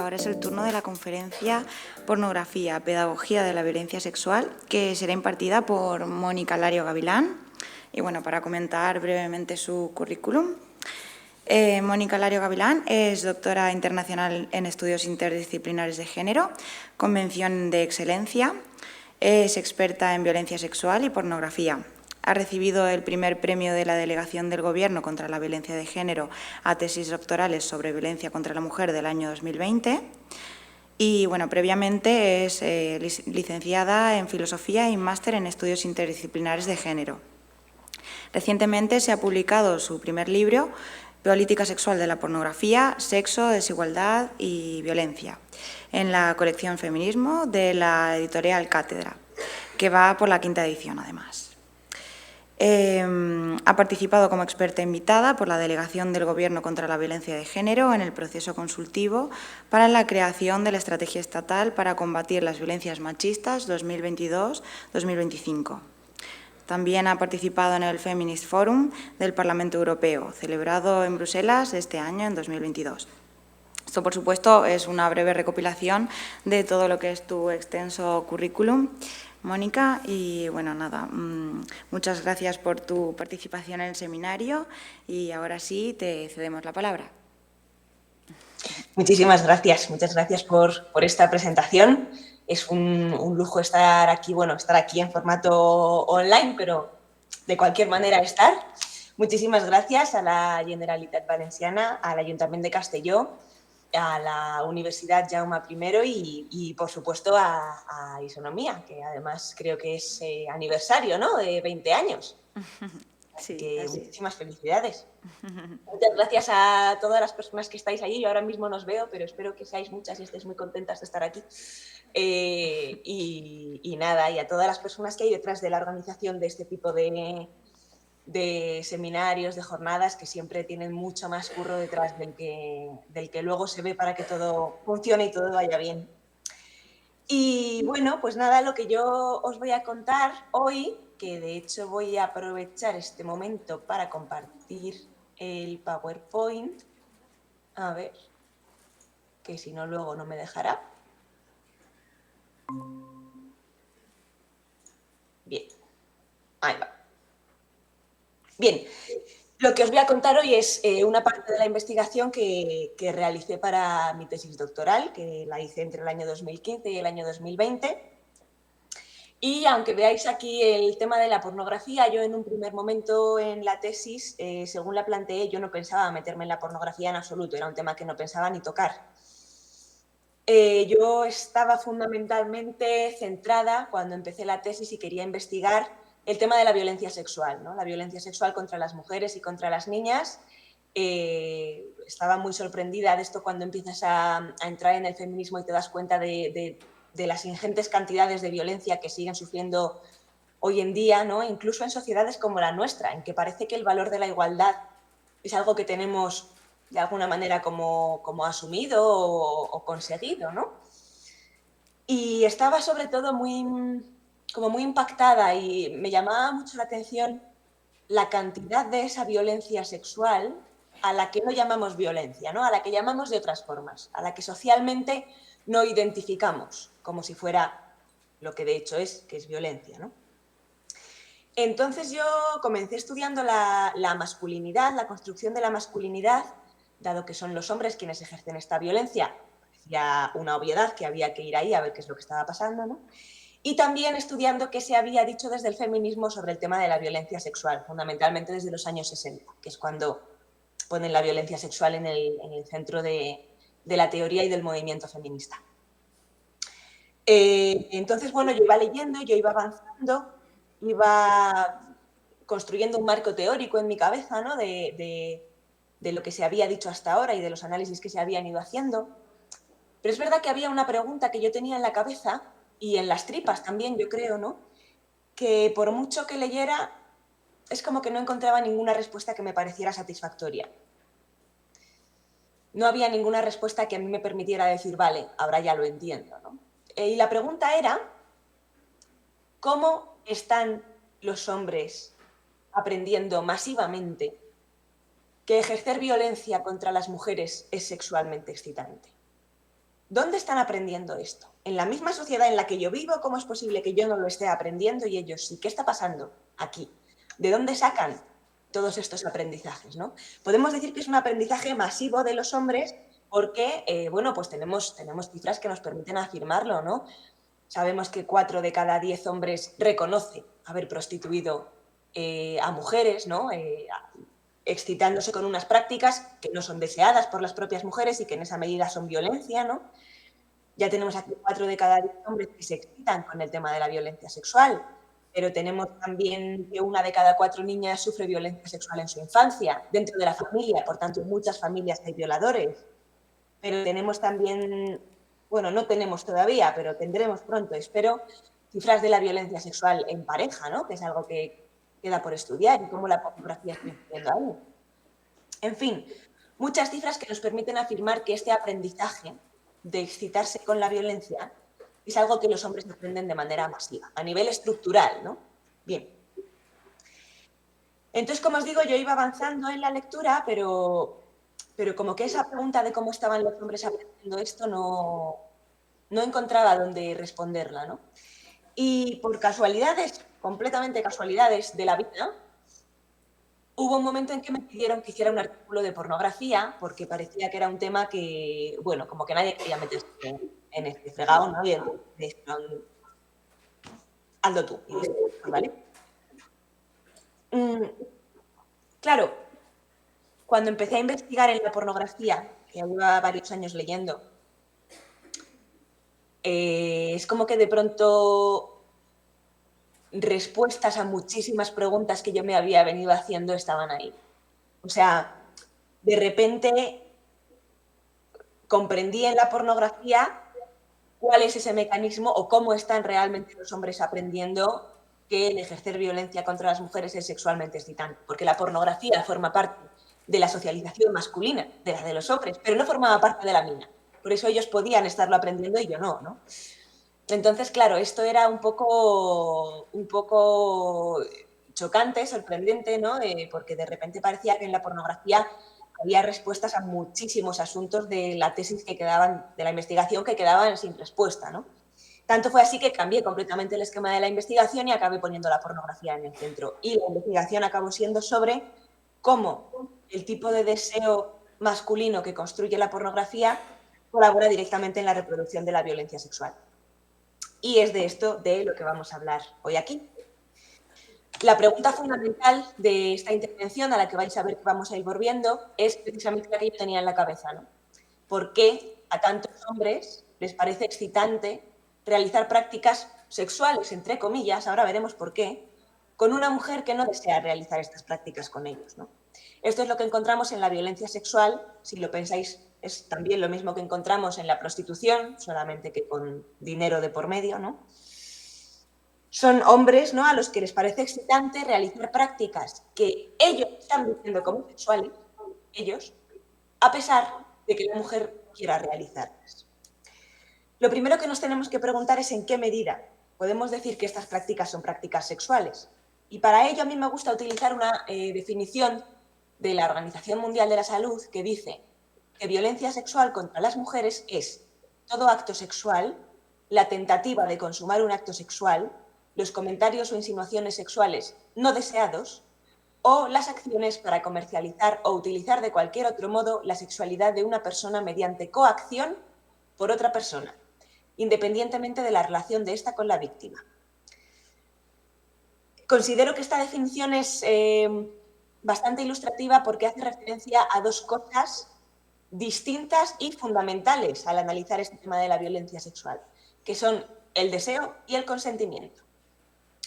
ahora es el turno de la conferencia Pornografía, Pedagogía de la Violencia Sexual, que será impartida por Mónica Lario Gavilán. Y bueno, para comentar brevemente su currículum. Mónica Lario Gavilán es doctora internacional en estudios interdisciplinares de género, con mención de excelencia. Es experta en violencia sexual y pornografía. Ha recibido el primer premio de la Delegación del Gobierno contra la Violencia de Género a tesis doctorales sobre violencia contra la mujer del año 2020. Y bueno, previamente es licenciada en Filosofía y máster en Estudios Interdisciplinares de Género. Recientemente se ha publicado su primer libro, Política sexual de la pornografía, sexo, desigualdad y violencia, en la colección Feminismo de la editorial Cátedra, que va por la 5ª edición además. Ha participado como experta invitada por la Delegación del Gobierno contra la Violencia de Género en el proceso consultivo para la creación de la Estrategia Estatal para combatir las violencias machistas 2022-2025. También ha participado en el Feminist Forum del Parlamento Europeo, celebrado en Bruselas este año, en 2022. Esto, por supuesto, es una breve recopilación de todo lo que es tu extenso currículum, Mónica. Y, bueno, nada, muchas gracias por tu participación en el seminario y ahora sí te cedemos la palabra. Muchísimas gracias por esta presentación. Es un lujo estar aquí en formato online, pero de cualquier manera estar. Muchísimas gracias a la Generalitat Valenciana, al Ayuntamiento de Castelló, a la Universidad Jaume I y por supuesto, a Isonomía, que además creo que es aniversario, ¿no?, de 20 años. Así que muchísimas felicidades. Muchas gracias a todas las personas que estáis allí. Yo ahora mismo no os veo, pero espero que seáis muchas y estéis muy contentas de estar aquí. Y nada, y a todas las personas que hay detrás de la organización de este tipo de seminarios, de jornadas, que siempre tienen mucho más curro detrás del que luego se ve para que todo funcione y todo vaya bien. Y bueno, pues nada, lo que yo os voy a contar hoy, que de hecho voy a aprovechar este momento para compartir el PowerPoint. A ver, que si no luego no me dejará. Bien, ahí va. Bien, lo que os voy a contar hoy es una parte de la investigación que realicé para mi tesis doctoral, que la hice entre el año 2015 y el año 2020. Y aunque veáis aquí el tema de la pornografía, yo en un primer momento en la tesis, según la planteé, yo no pensaba meterme en la pornografía en absoluto, era un tema que no pensaba ni tocar. Yo estaba fundamentalmente centrada cuando empecé la tesis y quería investigar el tema de la violencia sexual, ¿no? La violencia sexual contra las mujeres y contra las niñas. Estaba muy sorprendida de esto cuando empiezas a entrar en el feminismo y te das cuenta de las ingentes cantidades de violencia que siguen sufriendo hoy en día, ¿no? Incluso en sociedades como la nuestra, en que parece que el valor de la igualdad es algo que tenemos de alguna manera como asumido o conseguido, ¿no? Y estaba sobre todo muy impactada y me llamaba mucho la atención la cantidad de esa violencia sexual a la que no llamamos violencia, ¿no? A la que llamamos de otras formas, a la que socialmente no identificamos como si fuera lo que de hecho es, que es violencia, ¿no? Entonces yo comencé estudiando la masculinidad, la construcción de la masculinidad, dado que son los hombres quienes ejercen esta violencia. Parecía una obviedad que había que ir ahí a ver qué es lo que estaba pasando, ¿no? Y también estudiando qué se había dicho desde el feminismo sobre el tema de la violencia sexual, fundamentalmente desde los años 60, que es cuando ponen la violencia sexual en el centro de la teoría y del movimiento feminista. Entonces, bueno, yo iba leyendo, yo iba avanzando, iba construyendo un marco teórico en mi cabeza, ¿no?, de lo que se había dicho hasta ahora y de los análisis que se habían ido haciendo. Pero es verdad que había una pregunta que yo tenía en la cabeza y en las tripas también, yo creo, ¿no?, que por mucho que leyera, es como que no encontraba ninguna respuesta que me pareciera satisfactoria. No había ninguna respuesta que a mí me permitiera decir, vale, ahora ya lo entiendo, ¿no? Y la pregunta era, ¿cómo están los hombres aprendiendo masivamente que ejercer violencia contra las mujeres es sexualmente excitante? ¿dónde están aprendiendo esto? ¿En la misma sociedad en la que yo vivo? ¿Cómo es posible que yo no lo esté aprendiendo y ellos sí? ¿Qué está pasando aquí? ¿De dónde sacan todos estos aprendizajes, ¿no? Podemos decir que es un aprendizaje masivo de los hombres porque, bueno, pues tenemos cifras que nos permiten afirmarlo, ¿no? Sabemos que 4 de cada 10 hombres reconoce haber prostituido a mujeres, ¿no? Excitándose con unas prácticas que no son deseadas por las propias mujeres y que en esa medida son violencia, ¿no? Ya tenemos aquí 4 de cada 10 hombres que se excitan con el tema de la violencia sexual, pero tenemos también que 1 de cada 4 niñas sufre violencia sexual en su infancia, dentro de la familia, por tanto, en muchas familias hay violadores. Pero tenemos también, bueno, no tenemos todavía, pero tendremos pronto, espero, cifras de la violencia sexual en pareja, ¿no? Que es algo que queda por estudiar y cómo la pornografía está influyendo ahí. En fin, muchas cifras que nos permiten afirmar que este aprendizaje de excitarse con la violencia es algo que los hombres aprenden de manera masiva, a nivel estructural, ¿no? Bien. Entonces, como os digo, yo iba avanzando en la lectura, pero como que esa pregunta de cómo estaban los hombres aprendiendo esto no encontraba dónde responderla, ¿no? Y por casualidades, completamente casualidades de la vida, hubo un momento en que me pidieron que hiciera un artículo de pornografía porque parecía que era un tema que, bueno, como que nadie quería meterse en este fregado, ¿no? Y entonces me dijeron, hazlo tú. Y dije, pues vale. Claro, cuando empecé a investigar en la pornografía, que llevaba varios años leyendo, es como que de pronto respuestas a muchísimas preguntas que yo me había venido haciendo estaban ahí. O sea, de repente comprendí en la pornografía cuál es ese mecanismo o cómo están realmente los hombres aprendiendo que el ejercer violencia contra las mujeres es sexualmente excitante, porque la pornografía forma parte de la socialización masculina, de la de los hombres, pero no formaba parte de la mía. Por eso ellos podían estarlo aprendiendo y yo no, ¿no? Entonces, claro, esto era un poco chocante, sorprendente, ¿no? Porque de repente parecía que en la pornografía había respuestas a muchísimos asuntos de la tesis que quedaban, de la investigación que quedaban sin respuesta, ¿no? Tanto fue así que cambié completamente el esquema de la investigación y acabé poniendo la pornografía en el centro. Y la investigación acabó siendo sobre cómo el tipo de deseo masculino que construye la pornografía colabora directamente en la reproducción de la violencia sexual. Y es de esto de lo que vamos a hablar hoy aquí. La pregunta fundamental de esta intervención, a la que vais a ver que vamos a ir volviendo, es precisamente la que yo tenía en la cabeza, ¿no? ¿Por qué a tantos hombres les parece excitante realizar prácticas sexuales, entre comillas, ahora veremos por qué, con una mujer que no desea realizar estas prácticas con ellos, ¿no? Esto es lo que encontramos en la violencia sexual, si lo pensáis, es también lo mismo que encontramos en la prostitución, solamente que con dinero de por medio, ¿no? Son hombres, ¿no?, a los que les parece excitante realizar prácticas que ellos están diciendo como sexuales, ellos, a pesar de que la mujer quiera realizarlas. Lo primero que nos tenemos que preguntar es en qué medida podemos decir que estas prácticas son prácticas sexuales. Y para ello a mí me gusta utilizar una definición de la Organización Mundial de la Salud que dice que violencia sexual contra las mujeres es todo acto sexual, la tentativa de consumar un acto sexual, los comentarios o insinuaciones sexuales no deseados o las acciones para comercializar o utilizar de cualquier otro modo la sexualidad de una persona mediante coacción por otra persona, independientemente de la relación de esta con la víctima. Considero que esta definición es bastante ilustrativa porque hace referencia a dos cosas distintas y fundamentales al analizar este tema de la violencia sexual, que son el deseo y el consentimiento.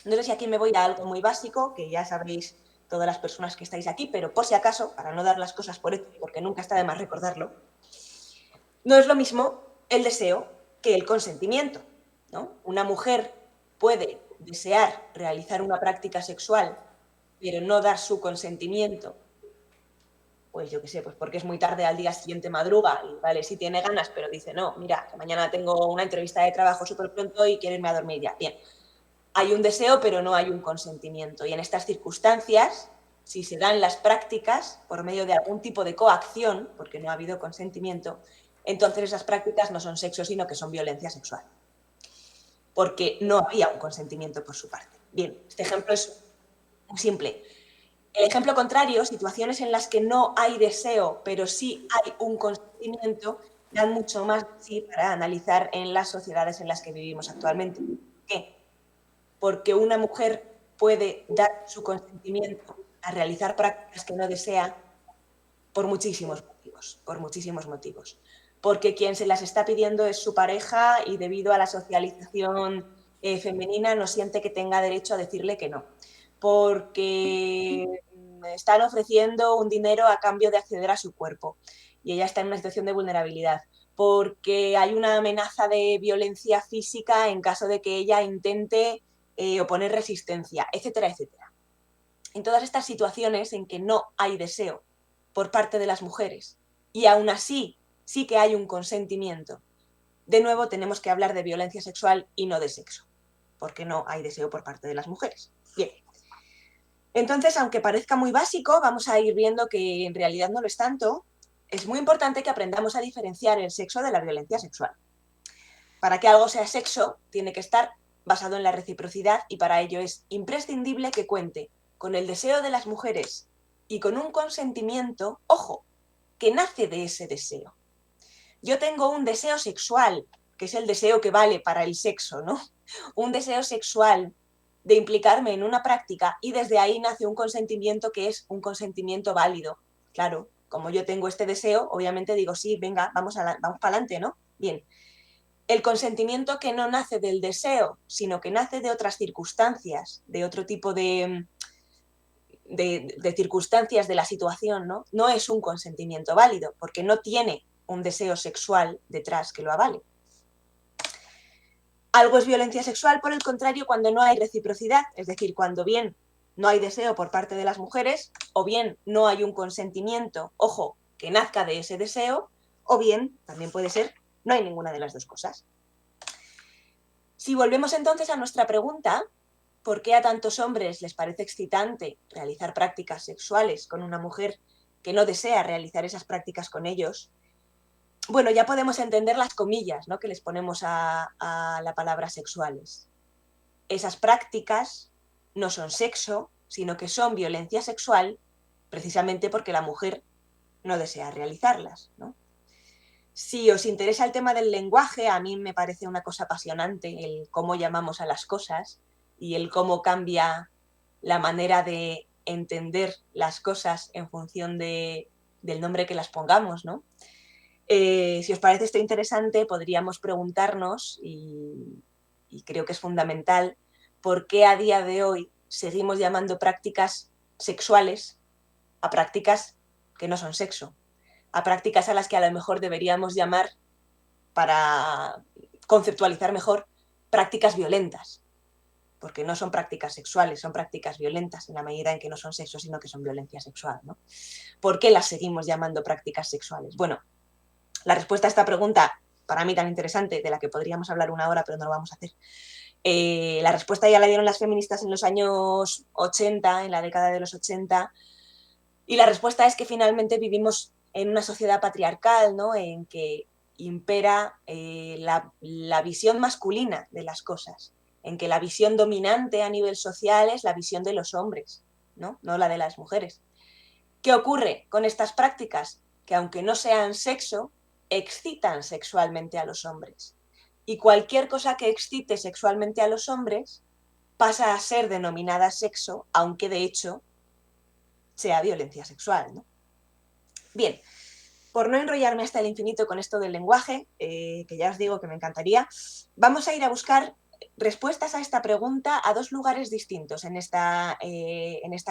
No sé si aquí me voy a algo muy básico, que ya sabréis todas las personas que estáis aquí, pero por si acaso, para no dar las cosas por hecho, porque nunca está de más recordarlo, no es lo mismo el deseo que el consentimiento, ¿no? Una mujer puede desear realizar una práctica sexual, pero no dar su consentimiento, pues yo qué sé, pues porque es muy tarde al día siguiente madruga y vale, sí tiene ganas, pero dice, no, mira, que mañana tengo una entrevista de trabajo súper pronto y quiero irme a dormir ya. Bien, hay un deseo, pero no hay un consentimiento. Y en estas circunstancias, si se dan las prácticas por medio de algún tipo de coacción, porque no ha habido consentimiento, entonces esas prácticas no son sexo, sino que son violencia sexual, porque no había un consentimiento por su parte. Bien, este ejemplo es muy simple. El ejemplo contrario, situaciones en las que no hay deseo, pero sí hay un consentimiento, dan mucho más de sí para analizar en las sociedades en las que vivimos actualmente. ¿Por qué? Porque una mujer puede dar su consentimiento a realizar prácticas que no desea por muchísimos motivos. Porque quien se las está pidiendo es su pareja y debido a la socialización femenina no siente que tenga derecho a decirle que no. Porque están ofreciendo un dinero a cambio de acceder a su cuerpo y ella está en una situación de vulnerabilidad. Porque hay una amenaza de violencia física en caso de que ella intente oponer resistencia, etcétera, etcétera. En todas estas situaciones en que no hay deseo por parte de las mujeres y aún así sí que hay un consentimiento, de nuevo tenemos que hablar de violencia sexual y no de sexo, porque no hay deseo por parte de las mujeres. Bien, entonces, aunque parezca muy básico, vamos a ir viendo que en realidad no lo es tanto. Es muy importante que aprendamos a diferenciar el sexo de la violencia sexual. Para que algo sea sexo, tiene que estar basado en la reciprocidad y para ello es imprescindible que cuente con el deseo de las mujeres y con un consentimiento, ojo, que nace de ese deseo. Yo tengo un deseo sexual, que es el deseo que vale para el sexo, ¿no? Un deseo sexual de implicarme en una práctica y desde ahí nace un consentimiento que es un consentimiento válido. Claro, como yo tengo este deseo, obviamente digo, sí, venga, vamos para adelante, ¿no? Bien. El consentimiento que no nace del deseo, sino que nace de otras circunstancias, de otro tipo de circunstancias de la situación, ¿no? No es un consentimiento válido, porque no tiene un deseo sexual detrás que lo avale. Algo es violencia sexual, por el contrario, cuando no hay reciprocidad, es decir, cuando bien no hay deseo por parte de las mujeres, o bien no hay un consentimiento, ojo, que nazca de ese deseo, o bien, también puede ser, no hay ninguna de las dos cosas. Si volvemos entonces a nuestra pregunta, ¿por qué a tantos hombres les parece excitante realizar prácticas sexuales con una mujer que no desea realizar esas prácticas con ellos? Bueno, ya podemos entender las comillas, ¿no?, que les ponemos a la palabra sexuales. Esas prácticas no son sexo, sino que son violencia sexual, precisamente porque la mujer no desea realizarlas, ¿no? Si os interesa el tema del lenguaje, a mí me parece una cosa apasionante el cómo llamamos a las cosas y el cómo cambia la manera de entender las cosas en función del nombre que las pongamos, ¿no? Si os parece esto interesante, podríamos preguntarnos, y creo que es fundamental, por qué a día de hoy seguimos llamando prácticas sexuales a prácticas que no son sexo, a prácticas a las que a lo mejor deberíamos llamar, para conceptualizar mejor, prácticas violentas, porque no son prácticas sexuales, son prácticas violentas en la medida en que no son sexo, sino que son violencia sexual, ¿no? ¿Por qué las seguimos llamando prácticas sexuales? Bueno, la respuesta a esta pregunta, para mí tan interesante, de la que podríamos hablar una hora, pero no lo vamos a hacer, la respuesta ya la dieron las feministas en los años 80, en la década de los 80, y la respuesta es que finalmente vivimos en una sociedad patriarcal, ¿no?, en que impera la visión masculina de las cosas, en que la visión dominante a nivel social es la visión de los hombres, ¿no?, no la de las mujeres. ¿Qué ocurre con estas prácticas? Que aunque no sean sexo, excitan sexualmente a los hombres. Y cualquier cosa que excite sexualmente a los hombres pasa a ser denominada sexo, aunque de hecho sea violencia sexual, ¿no? Bien, por no enrollarme hasta el infinito con esto del lenguaje, que ya os digo que me encantaría, vamos a ir a buscar respuestas a esta pregunta a dos lugares distintos en esta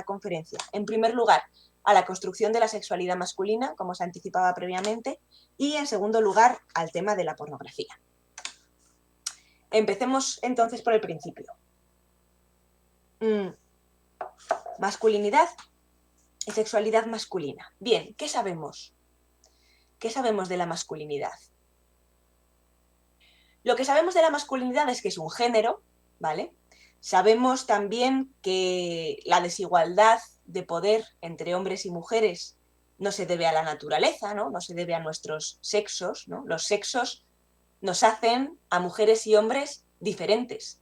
conferencia. En primer lugar, a la construcción de la sexualidad masculina, como se anticipaba previamente, y en segundo lugar, al tema de la pornografía. Empecemos entonces por el principio. Masculinidad y sexualidad masculina. Bien, ¿qué sabemos? ¿Qué sabemos de la masculinidad? Lo que sabemos de la masculinidad es que es un género, ¿vale? Sabemos también que la desigualdad de poder entre hombres y mujeres no se debe a la naturaleza, ¿no? No se debe a nuestros sexos, ¿no? Los sexos nos hacen a mujeres y hombres diferentes,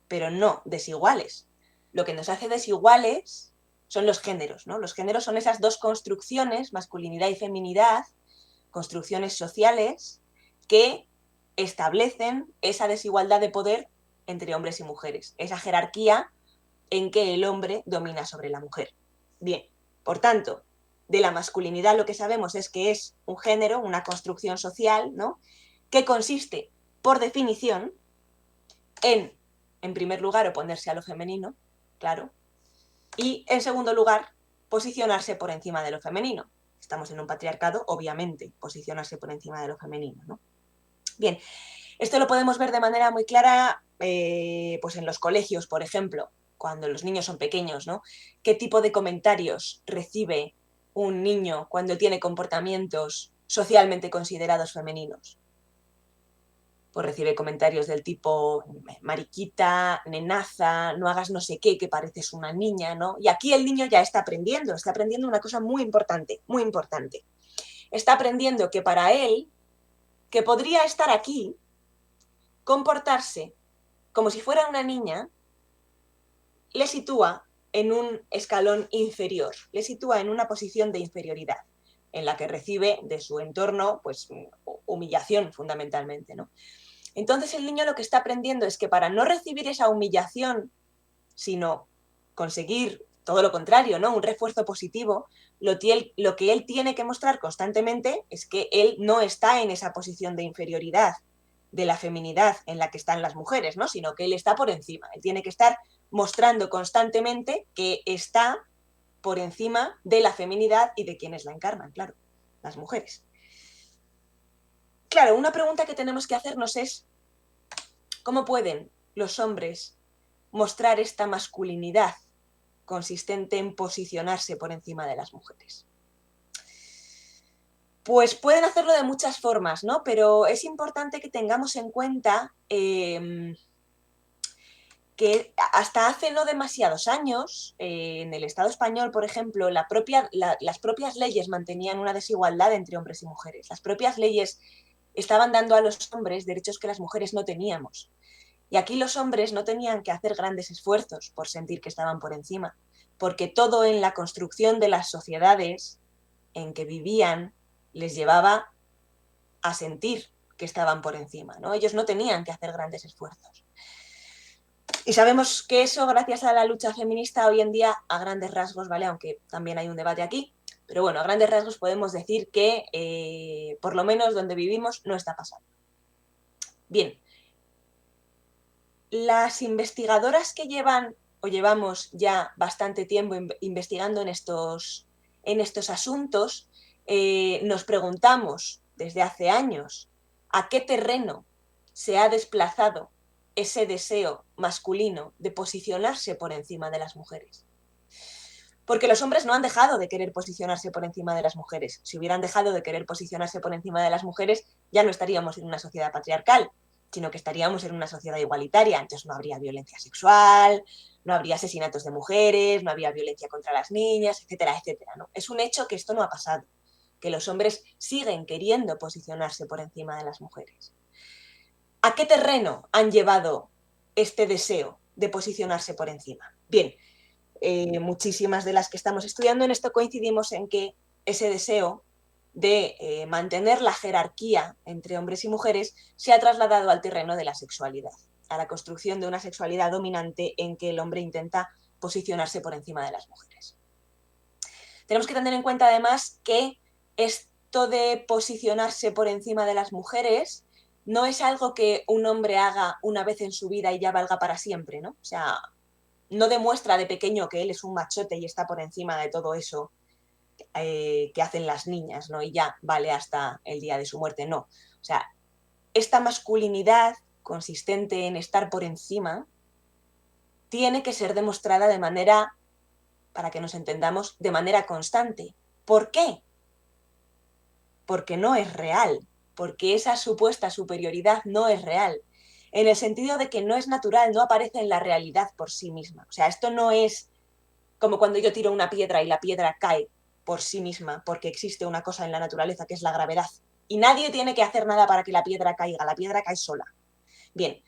pero no desiguales. Lo que nos hace desiguales son los géneros, ¿no? Los géneros son esas dos construcciones, masculinidad y feminidad, construcciones sociales que establecen esa desigualdad de poder entre hombres y mujeres, esa jerarquía en que el hombre domina sobre la mujer. Bien, por tanto, de la masculinidad lo que sabemos es que es un género, una construcción social, ¿no? Que consiste, por definición, en primer lugar, oponerse a lo femenino, claro, y en segundo lugar, posicionarse por encima de lo femenino. Estamos en un patriarcado, obviamente, posicionarse por encima de lo femenino, ¿no? Bien, esto lo podemos ver de manera muy clara pues en los colegios, por ejemplo, cuando los niños son pequeños, ¿no? ¿Qué tipo de comentarios recibe un niño cuando tiene comportamientos socialmente considerados femeninos? Pues recibe comentarios del tipo mariquita, nenaza, no hagas no sé qué, que pareces una niña, ¿no? Y aquí el niño ya está aprendiendo una cosa muy importante, muy importante. Está aprendiendo que para él, que podría estar aquí, comportarse como si fuera una niña, le sitúa en un escalón inferior, le sitúa en una posición de inferioridad, en la que recibe de su entorno, pues, humillación fundamentalmente, ¿no? Entonces el niño lo que está aprendiendo es que para no recibir esa humillación, sino conseguir todo lo contrario, ¿no? Un refuerzo positivo, lo que él tiene que mostrar constantemente es que él no está en esa posición de inferioridad de la feminidad en la que están las mujeres, ¿no? Sino que él está por encima. Él tiene que estar mostrando constantemente que está por encima de la feminidad y de quienes la encarnan, claro, las mujeres. Claro, una pregunta que tenemos que hacernos es ¿cómo pueden los hombres mostrar esta masculinidad consistente en posicionarse por encima de las mujeres? Pues pueden hacerlo de muchas formas, ¿no? Pero es importante que tengamos en cuenta que hasta hace no demasiados años, en el Estado español, por ejemplo, las propias leyes mantenían una desigualdad entre hombres y mujeres. Las propias leyes estaban dando a los hombres derechos que las mujeres no teníamos. Y aquí los hombres no tenían que hacer grandes esfuerzos por sentir que estaban por encima, porque todo en la construcción de las sociedades en que vivían les llevaba a sentir que estaban por encima, ¿no? Ellos no tenían que hacer grandes esfuerzos. Y sabemos que eso, gracias a la lucha feminista, hoy en día, a grandes rasgos, ¿vale? Aunque también hay un debate aquí, pero bueno, a grandes rasgos podemos decir que, por lo menos donde vivimos, no está pasando. Bien, las investigadoras que llevan o llevamos ya bastante tiempo investigando en estos asuntos, nos preguntamos desde hace años a qué terreno se ha desplazado ese deseo masculino de posicionarse por encima de las mujeres. Porque los hombres no han dejado de querer posicionarse por encima de las mujeres. Si hubieran dejado de querer posicionarse por encima de las mujeres, ya no estaríamos en una sociedad patriarcal, sino que estaríamos en una sociedad igualitaria. Entonces no habría violencia sexual, no habría asesinatos de mujeres, no habría violencia contra las niñas, etcétera, etcétera, ¿no? Es un hecho que esto no ha pasado, que los hombres siguen queriendo posicionarse por encima de las mujeres. ¿A qué terreno han llevado este deseo de posicionarse por encima? Bien, muchísimas de las que estamos estudiando en esto coincidimos en que ese deseo de mantener la jerarquía entre hombres y mujeres se ha trasladado al terreno de la sexualidad, a la construcción de una sexualidad dominante en que el hombre intenta posicionarse por encima de las mujeres. Tenemos que tener en cuenta además que esto de posicionarse por encima de las mujeres no es algo que un hombre haga una vez en su vida y ya valga para siempre, ¿no? O sea, no demuestra de pequeño que él es un machote y está por encima de todo eso que hacen las niñas, ¿no? Y ya vale hasta el día de su muerte, no. O sea, esta masculinidad consistente en estar por encima tiene que ser demostrada de manera, para que nos entendamos, de manera constante. ¿Por qué? Porque no es real, porque esa supuesta superioridad no es real, en el sentido de que no es natural, no aparece en la realidad por sí misma. O sea, esto no es como cuando yo tiro una piedra y la piedra cae por sí misma, porque existe una cosa en la naturaleza que es la gravedad. Y nadie tiene que hacer nada para que la piedra caiga, la piedra cae sola. Bien,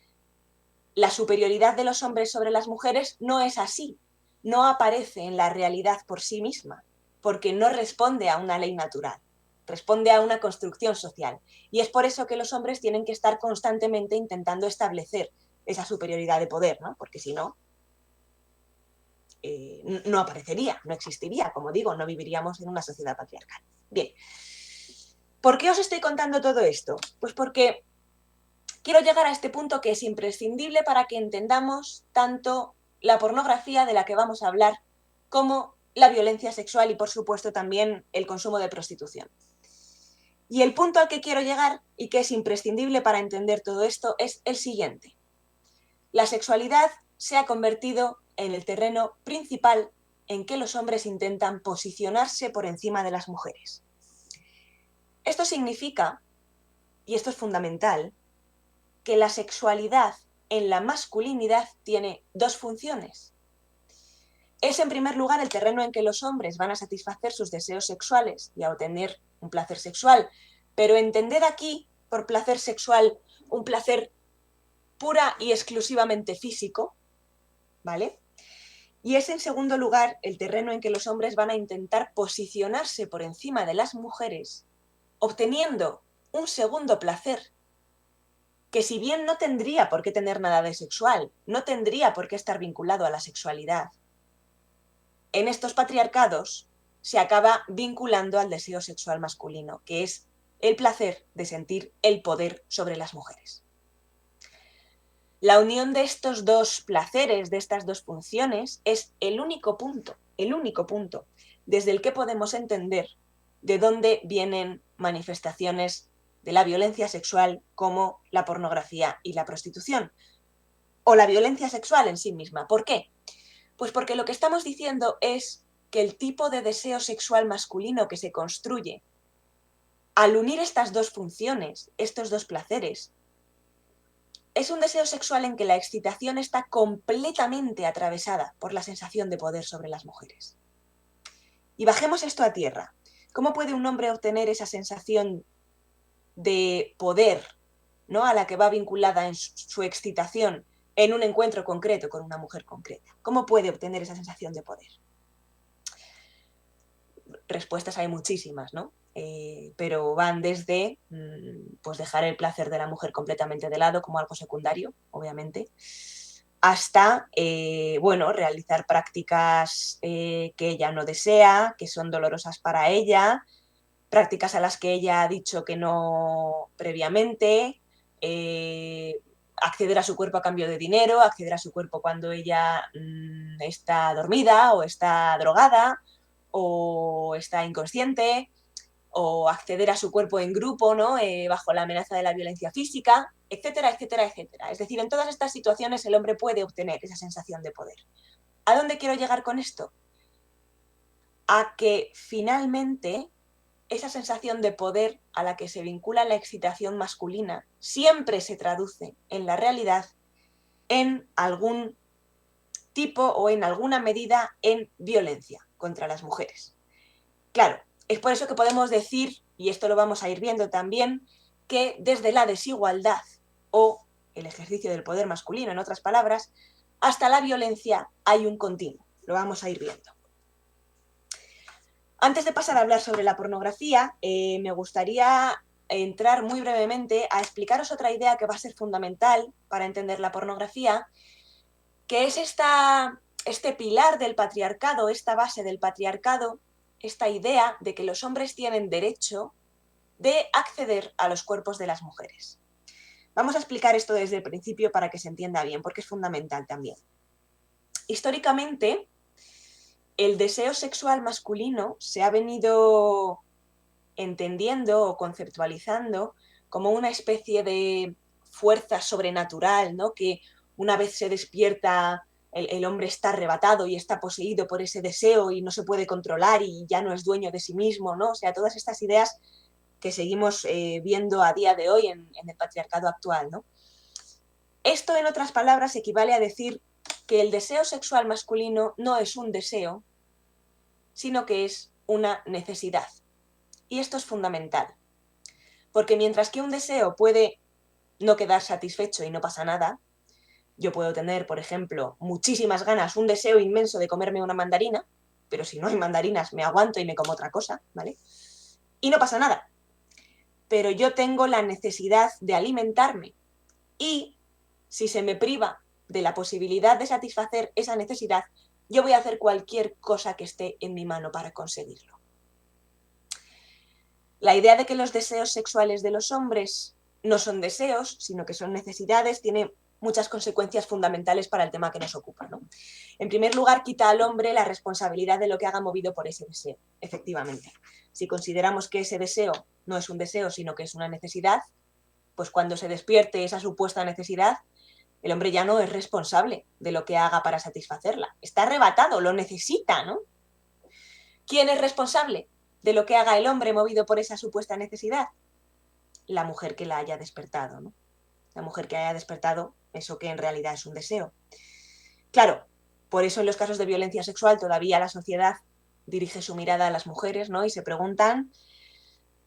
la superioridad de los hombres sobre las mujeres no es así, no aparece en la realidad por sí misma, porque no responde a una ley natural, responde a una construcción social. Y es por eso que los hombres tienen que estar constantemente intentando establecer esa superioridad de poder, ¿no? Porque si no, no aparecería, no existiría, como digo, no viviríamos en una sociedad patriarcal. Bien, ¿por qué os estoy contando todo esto? Pues porque quiero llegar a este punto que es imprescindible para que entendamos tanto la pornografía de la que vamos a hablar como la violencia sexual y, por supuesto, también el consumo de prostitución. Y el punto al que quiero llegar y que es imprescindible para entender todo esto es el siguiente. La sexualidad se ha convertido en el terreno principal en que los hombres intentan posicionarse por encima de las mujeres. Esto significa, y esto es fundamental, que la sexualidad en la masculinidad tiene dos funciones. Es, en primer lugar, el terreno en que los hombres van a satisfacer sus deseos sexuales y a obtener un placer sexual, pero entended aquí, por placer sexual, un placer pura y exclusivamente físico, ¿vale? Y es, en segundo lugar, el terreno en que los hombres van a intentar posicionarse por encima de las mujeres, obteniendo un segundo placer que, si bien no tendría por qué tener nada de sexual, no tendría por qué estar vinculado a la sexualidad, en estos patriarcados se acaba vinculando al deseo sexual masculino, que es el placer de sentir el poder sobre las mujeres. La unión de estos dos placeres, de estas dos funciones, es el único punto desde el que podemos entender de dónde vienen manifestaciones de la violencia sexual como la pornografía y la prostitución, o la violencia sexual en sí misma. ¿Por qué? Pues porque lo que estamos diciendo es que el tipo de deseo sexual masculino que se construye al unir estas dos funciones, estos dos placeres, es un deseo sexual en que la excitación está completamente atravesada por la sensación de poder sobre las mujeres. Y bajemos esto a tierra. ¿Cómo puede un hombre obtener esa sensación de poder, ¿no?, a la que va vinculada en su excitación en un encuentro concreto con una mujer concreta? ¿Cómo puede obtener esa sensación de poder? Respuestas hay muchísimas, ¿no? Pero van desde pues dejar el placer de la mujer completamente de lado como algo secundario, obviamente, hasta bueno, realizar prácticas que ella no desea, que son dolorosas para ella, prácticas a las que ella ha dicho que no previamente, acceder a su cuerpo a cambio de dinero, acceder a su cuerpo cuando ella está dormida o está drogada o está inconsciente, o acceder a su cuerpo en grupo, ¿no?, bajo la amenaza de la violencia física, etcétera, etcétera, etcétera. Es decir, en todas estas situaciones el hombre puede obtener esa sensación de poder. ¿A dónde quiero llegar con esto? A que finalmente esa sensación de poder a la que se vincula la excitación masculina siempre se traduce en la realidad en algún tipo o en alguna medida en violencia contra las mujeres. Claro, es por eso que podemos decir, y esto lo vamos a ir viendo también, que desde la desigualdad o el ejercicio del poder masculino, en otras palabras, hasta la violencia hay un continuo. Lo vamos a ir viendo. Antes de pasar a hablar sobre la pornografía, me gustaría entrar muy brevemente a explicaros otra idea que va a ser fundamental para entender la pornografía, que es este pilar del patriarcado, esta base del patriarcado, esta idea de que los hombres tienen derecho de acceder a los cuerpos de las mujeres. Vamos a explicar esto desde el principio para que se entienda bien, porque es fundamental también. Históricamente, el deseo sexual masculino se ha venido entendiendo o conceptualizando como una especie de fuerza sobrenatural, ¿no?, que una vez se despierta el hombre está arrebatado y está poseído por ese deseo y no se puede controlar y ya no es dueño de sí mismo, ¿no? O sea, todas estas ideas que seguimos viendo a día de hoy en el patriarcado actual, ¿no? Esto, en otras palabras, equivale a decir que el deseo sexual masculino no es un deseo, sino que es una necesidad. Y esto es fundamental, porque mientras que un deseo puede no quedar satisfecho y no pasa nada, yo puedo tener, por ejemplo, muchísimas ganas, un deseo inmenso de comerme una mandarina, pero si no hay mandarinas me aguanto y me como otra cosa, ¿vale? Y no pasa nada. Pero yo tengo la necesidad de alimentarme y si se me priva de la posibilidad de satisfacer esa necesidad, yo voy a hacer cualquier cosa que esté en mi mano para conseguirlo. La idea de que los deseos sexuales de los hombres no son deseos, sino que son necesidades, tiene muchas consecuencias fundamentales para el tema que nos ocupa, ¿no? En primer lugar, quita al hombre la responsabilidad de lo que haga movido por ese deseo, efectivamente. Si consideramos que ese deseo no es un deseo, sino que es una necesidad, pues cuando se despierte esa supuesta necesidad, el hombre ya no es responsable de lo que haga para satisfacerla. Está arrebatado, lo necesita, ¿no? ¿Quién es responsable de lo que haga el hombre movido por esa supuesta necesidad? La mujer que la haya despertado, ¿no? La mujer que haya despertado eso que en realidad es un deseo. Claro, por eso en los casos de violencia sexual todavía la sociedad dirige su mirada a las mujeres, ¿no? Y se preguntan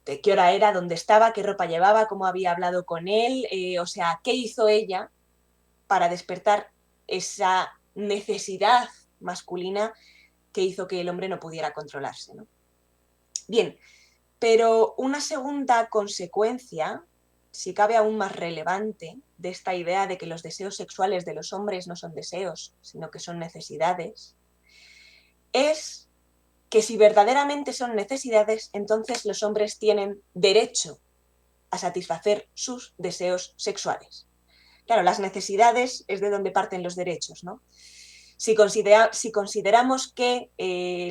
de qué hora era, dónde estaba, qué ropa llevaba, cómo había hablado con él, o sea, qué hizo ella para despertar esa necesidad masculina que hizo que el hombre no pudiera controlarse, ¿no? Bien, pero una segunda consecuencia, si cabe aún más relevante, de esta idea de que los deseos sexuales de los hombres no son deseos, sino que son necesidades, es que si verdaderamente son necesidades, entonces los hombres tienen derecho a satisfacer sus deseos sexuales. Claro, las necesidades es de donde parten los derechos, ¿no? Si consideramos que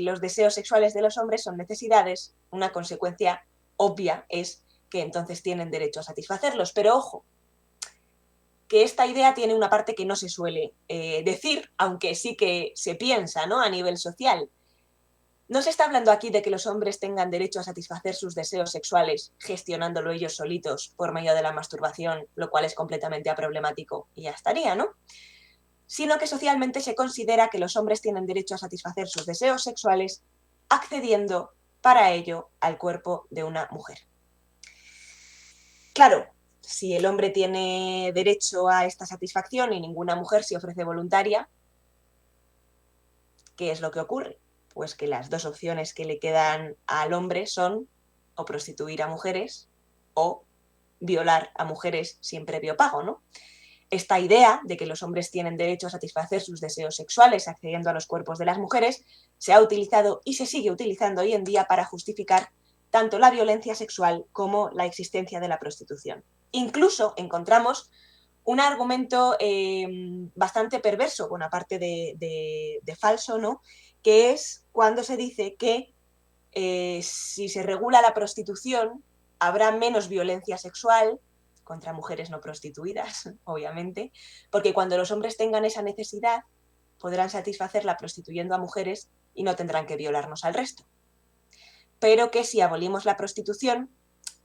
los deseos sexuales de los hombres son necesidades, una consecuencia obvia es que entonces tienen derecho a satisfacerlos. Pero ojo, que esta idea tiene una parte que no se suele decir, aunque sí que se piensa, ¿no? A nivel social. No se está hablando aquí de que los hombres tengan derecho a satisfacer sus deseos sexuales gestionándolo ellos solitos por medio de la masturbación, lo cual es completamente aproblemático y ya estaría, ¿no? Sino que socialmente se considera que los hombres tienen derecho a satisfacer sus deseos sexuales accediendo para ello al cuerpo de una mujer. Claro, si el hombre tiene derecho a esta satisfacción y ninguna mujer se ofrece voluntaria, ¿qué es lo que ocurre? Pues que las dos opciones que le quedan al hombre son o prostituir a mujeres o violar a mujeres sin previo pago, ¿no? Esta idea de que los hombres tienen derecho a satisfacer sus deseos sexuales accediendo a los cuerpos de las mujeres se ha utilizado y se sigue utilizando hoy en día para justificar tanto la violencia sexual como la existencia de la prostitución. Incluso encontramos un argumento bastante perverso, bueno, aparte de falso, ¿no? Que es cuando se dice que si se regula la prostitución habrá menos violencia sexual contra mujeres no prostituidas, obviamente, porque cuando los hombres tengan esa necesidad podrán satisfacerla prostituyendo a mujeres y no tendrán que violarnos al resto. Pero que si abolimos la prostitución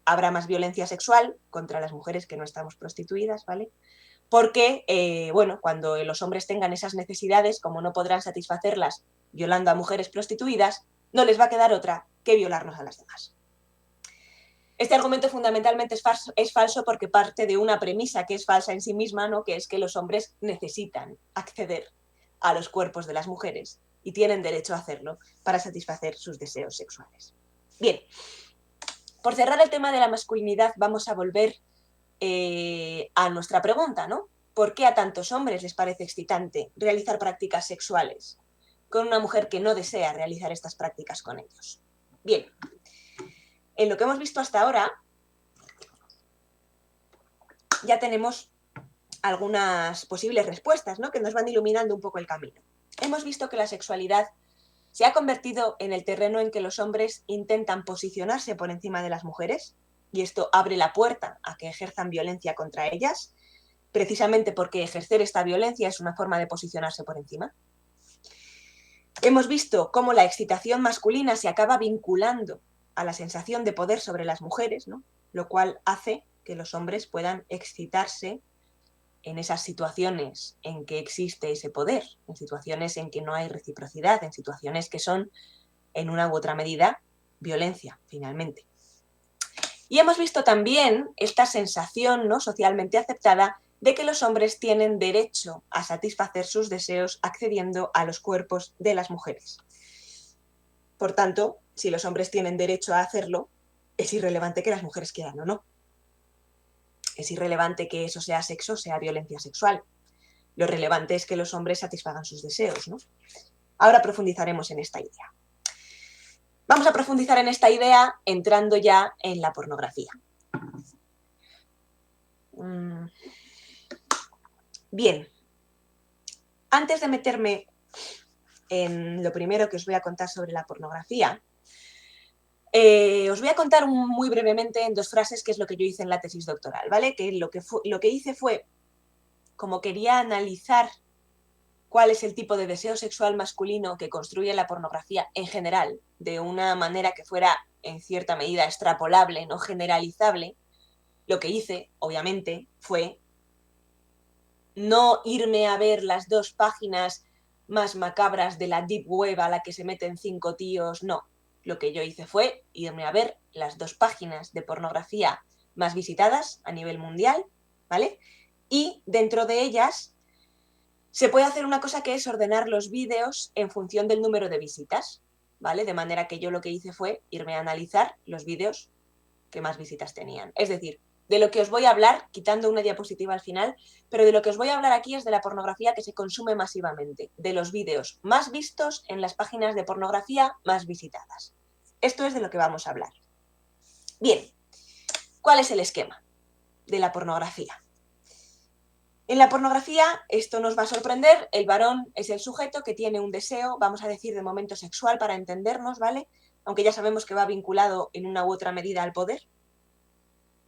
habrá más violencia sexual contra las mujeres que no estamos prostituidas, ¿vale? Porque, bueno, cuando los hombres tengan esas necesidades, como no podrán satisfacerlas violando a mujeres prostituidas, no les va a quedar otra que violarnos a las demás. Este argumento fundamentalmente es falso porque parte de una premisa que es falsa en sí misma, ¿no? Que es que los hombres necesitan acceder a los cuerpos de las mujeres y tienen derecho a hacerlo para satisfacer sus deseos sexuales. Bien, por cerrar el tema de la masculinidad, vamos a volver a nuestra pregunta, ¿no? ¿Por qué a tantos hombres les parece excitante realizar prácticas sexuales con una mujer que no desea realizar estas prácticas con ellos? Bien, en lo que hemos visto hasta ahora, ya tenemos algunas posibles respuestas, ¿no? Que nos van iluminando un poco el camino. Hemos visto que la sexualidad se ha convertido en el terreno en que los hombres intentan posicionarse por encima de las mujeres, y esto abre la puerta a que ejerzan violencia contra ellas, precisamente porque ejercer esta violencia es una forma de posicionarse por encima. Hemos visto cómo la excitación masculina se acaba vinculando a la sensación de poder sobre las mujeres, ¿no? Lo cual hace que los hombres puedan excitarse en esas situaciones en que existe ese poder, en situaciones en que no hay reciprocidad, en situaciones que son en una u otra medida, violencia, finalmente. Y hemos visto también esta sensación, ¿no?, socialmente aceptada de que los hombres tienen derecho a satisfacer sus deseos accediendo a los cuerpos de las mujeres. Por tanto, si los hombres tienen derecho a hacerlo, es irrelevante que las mujeres quieran o no. Es irrelevante que eso sea sexo, sea violencia sexual. Lo relevante es que los hombres satisfagan sus deseos, ¿no? Ahora profundizaremos en esta idea. Vamos a profundizar en esta idea entrando ya en la pornografía. Bien, antes de meterme en lo primero que os voy a contar sobre la pornografía, os voy a contar muy brevemente en 2 frases qué es lo que yo hice en la tesis doctoral, ¿vale? Que lo que hice fue, como quería analizar cuál es el tipo de deseo sexual masculino que construye la pornografía en general, de una manera que fuera en cierta medida extrapolable, no generalizable, lo que hice, obviamente, fue no irme a ver las 2 páginas más macabras de la Deep Web a la que se meten 5 tíos, no. Lo que yo hice fue irme a ver las 2 páginas de pornografía más visitadas a nivel mundial, ¿vale? Y dentro de ellas se puede hacer una cosa que es ordenar los vídeos en función del número de visitas, ¿vale? De manera que yo lo que hice fue irme a analizar los vídeos que más visitas tenían. Es decir, de lo que os voy a hablar, quitando una diapositiva al final, pero de lo que os voy a hablar aquí es de la pornografía que se consume masivamente, de los vídeos más vistos en las páginas de pornografía más visitadas. Esto es de lo que vamos a hablar. Bien, ¿cuál es el esquema de la pornografía? En la pornografía, esto nos va a sorprender, el varón es el sujeto que tiene un deseo, vamos a decir de momento sexual para entendernos, ¿vale? Aunque ya sabemos que va vinculado en una u otra medida al poder.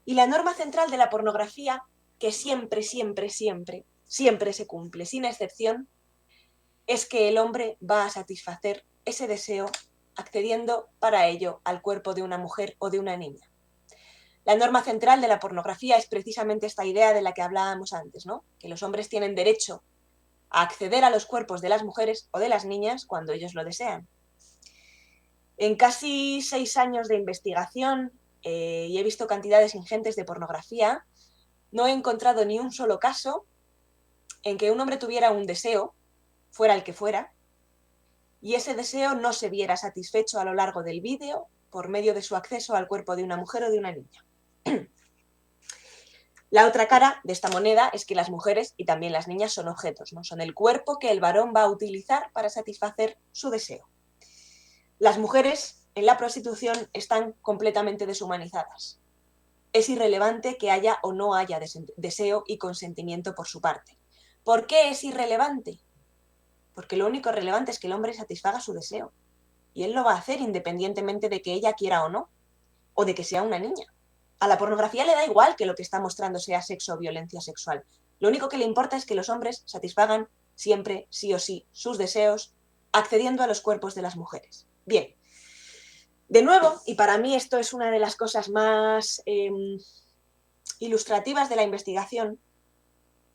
Y la norma central de la pornografía, que siempre se cumple, sin excepción, es que el hombre va a satisfacer ese deseo accediendo para ello al cuerpo de una mujer o de una niña. La norma central de la pornografía es precisamente esta idea de la que hablábamos antes, ¿no? Que los hombres tienen derecho a acceder a los cuerpos de las mujeres o de las niñas cuando ellos lo desean. En casi 6 años de investigación, y he visto cantidades ingentes de pornografía, no he encontrado ni un solo caso en que un hombre tuviera un deseo, fuera el que fuera, y ese deseo no se viera satisfecho a lo largo del vídeo por medio de su acceso al cuerpo de una mujer o de una niña. La otra cara de esta moneda es que las mujeres y también las niñas son objetos, ¿no? Son el cuerpo que el varón va a utilizar para satisfacer su deseo. Las mujeres en la prostitución están completamente deshumanizadas. Es irrelevante que haya o no haya deseo y consentimiento por su parte. ¿Por qué es irrelevante? Porque lo único relevante es que el hombre satisfaga su deseo. Y él lo va a hacer independientemente de que ella quiera o no, o de que sea una niña. A la pornografía le da igual que lo que está mostrando sea sexo o violencia sexual. Lo único que le importa es que los hombres satisfagan siempre, sí o sí, sus deseos, accediendo a los cuerpos de las mujeres. Bien. De nuevo, y para mí esto es una de las cosas más ilustrativas de la investigación,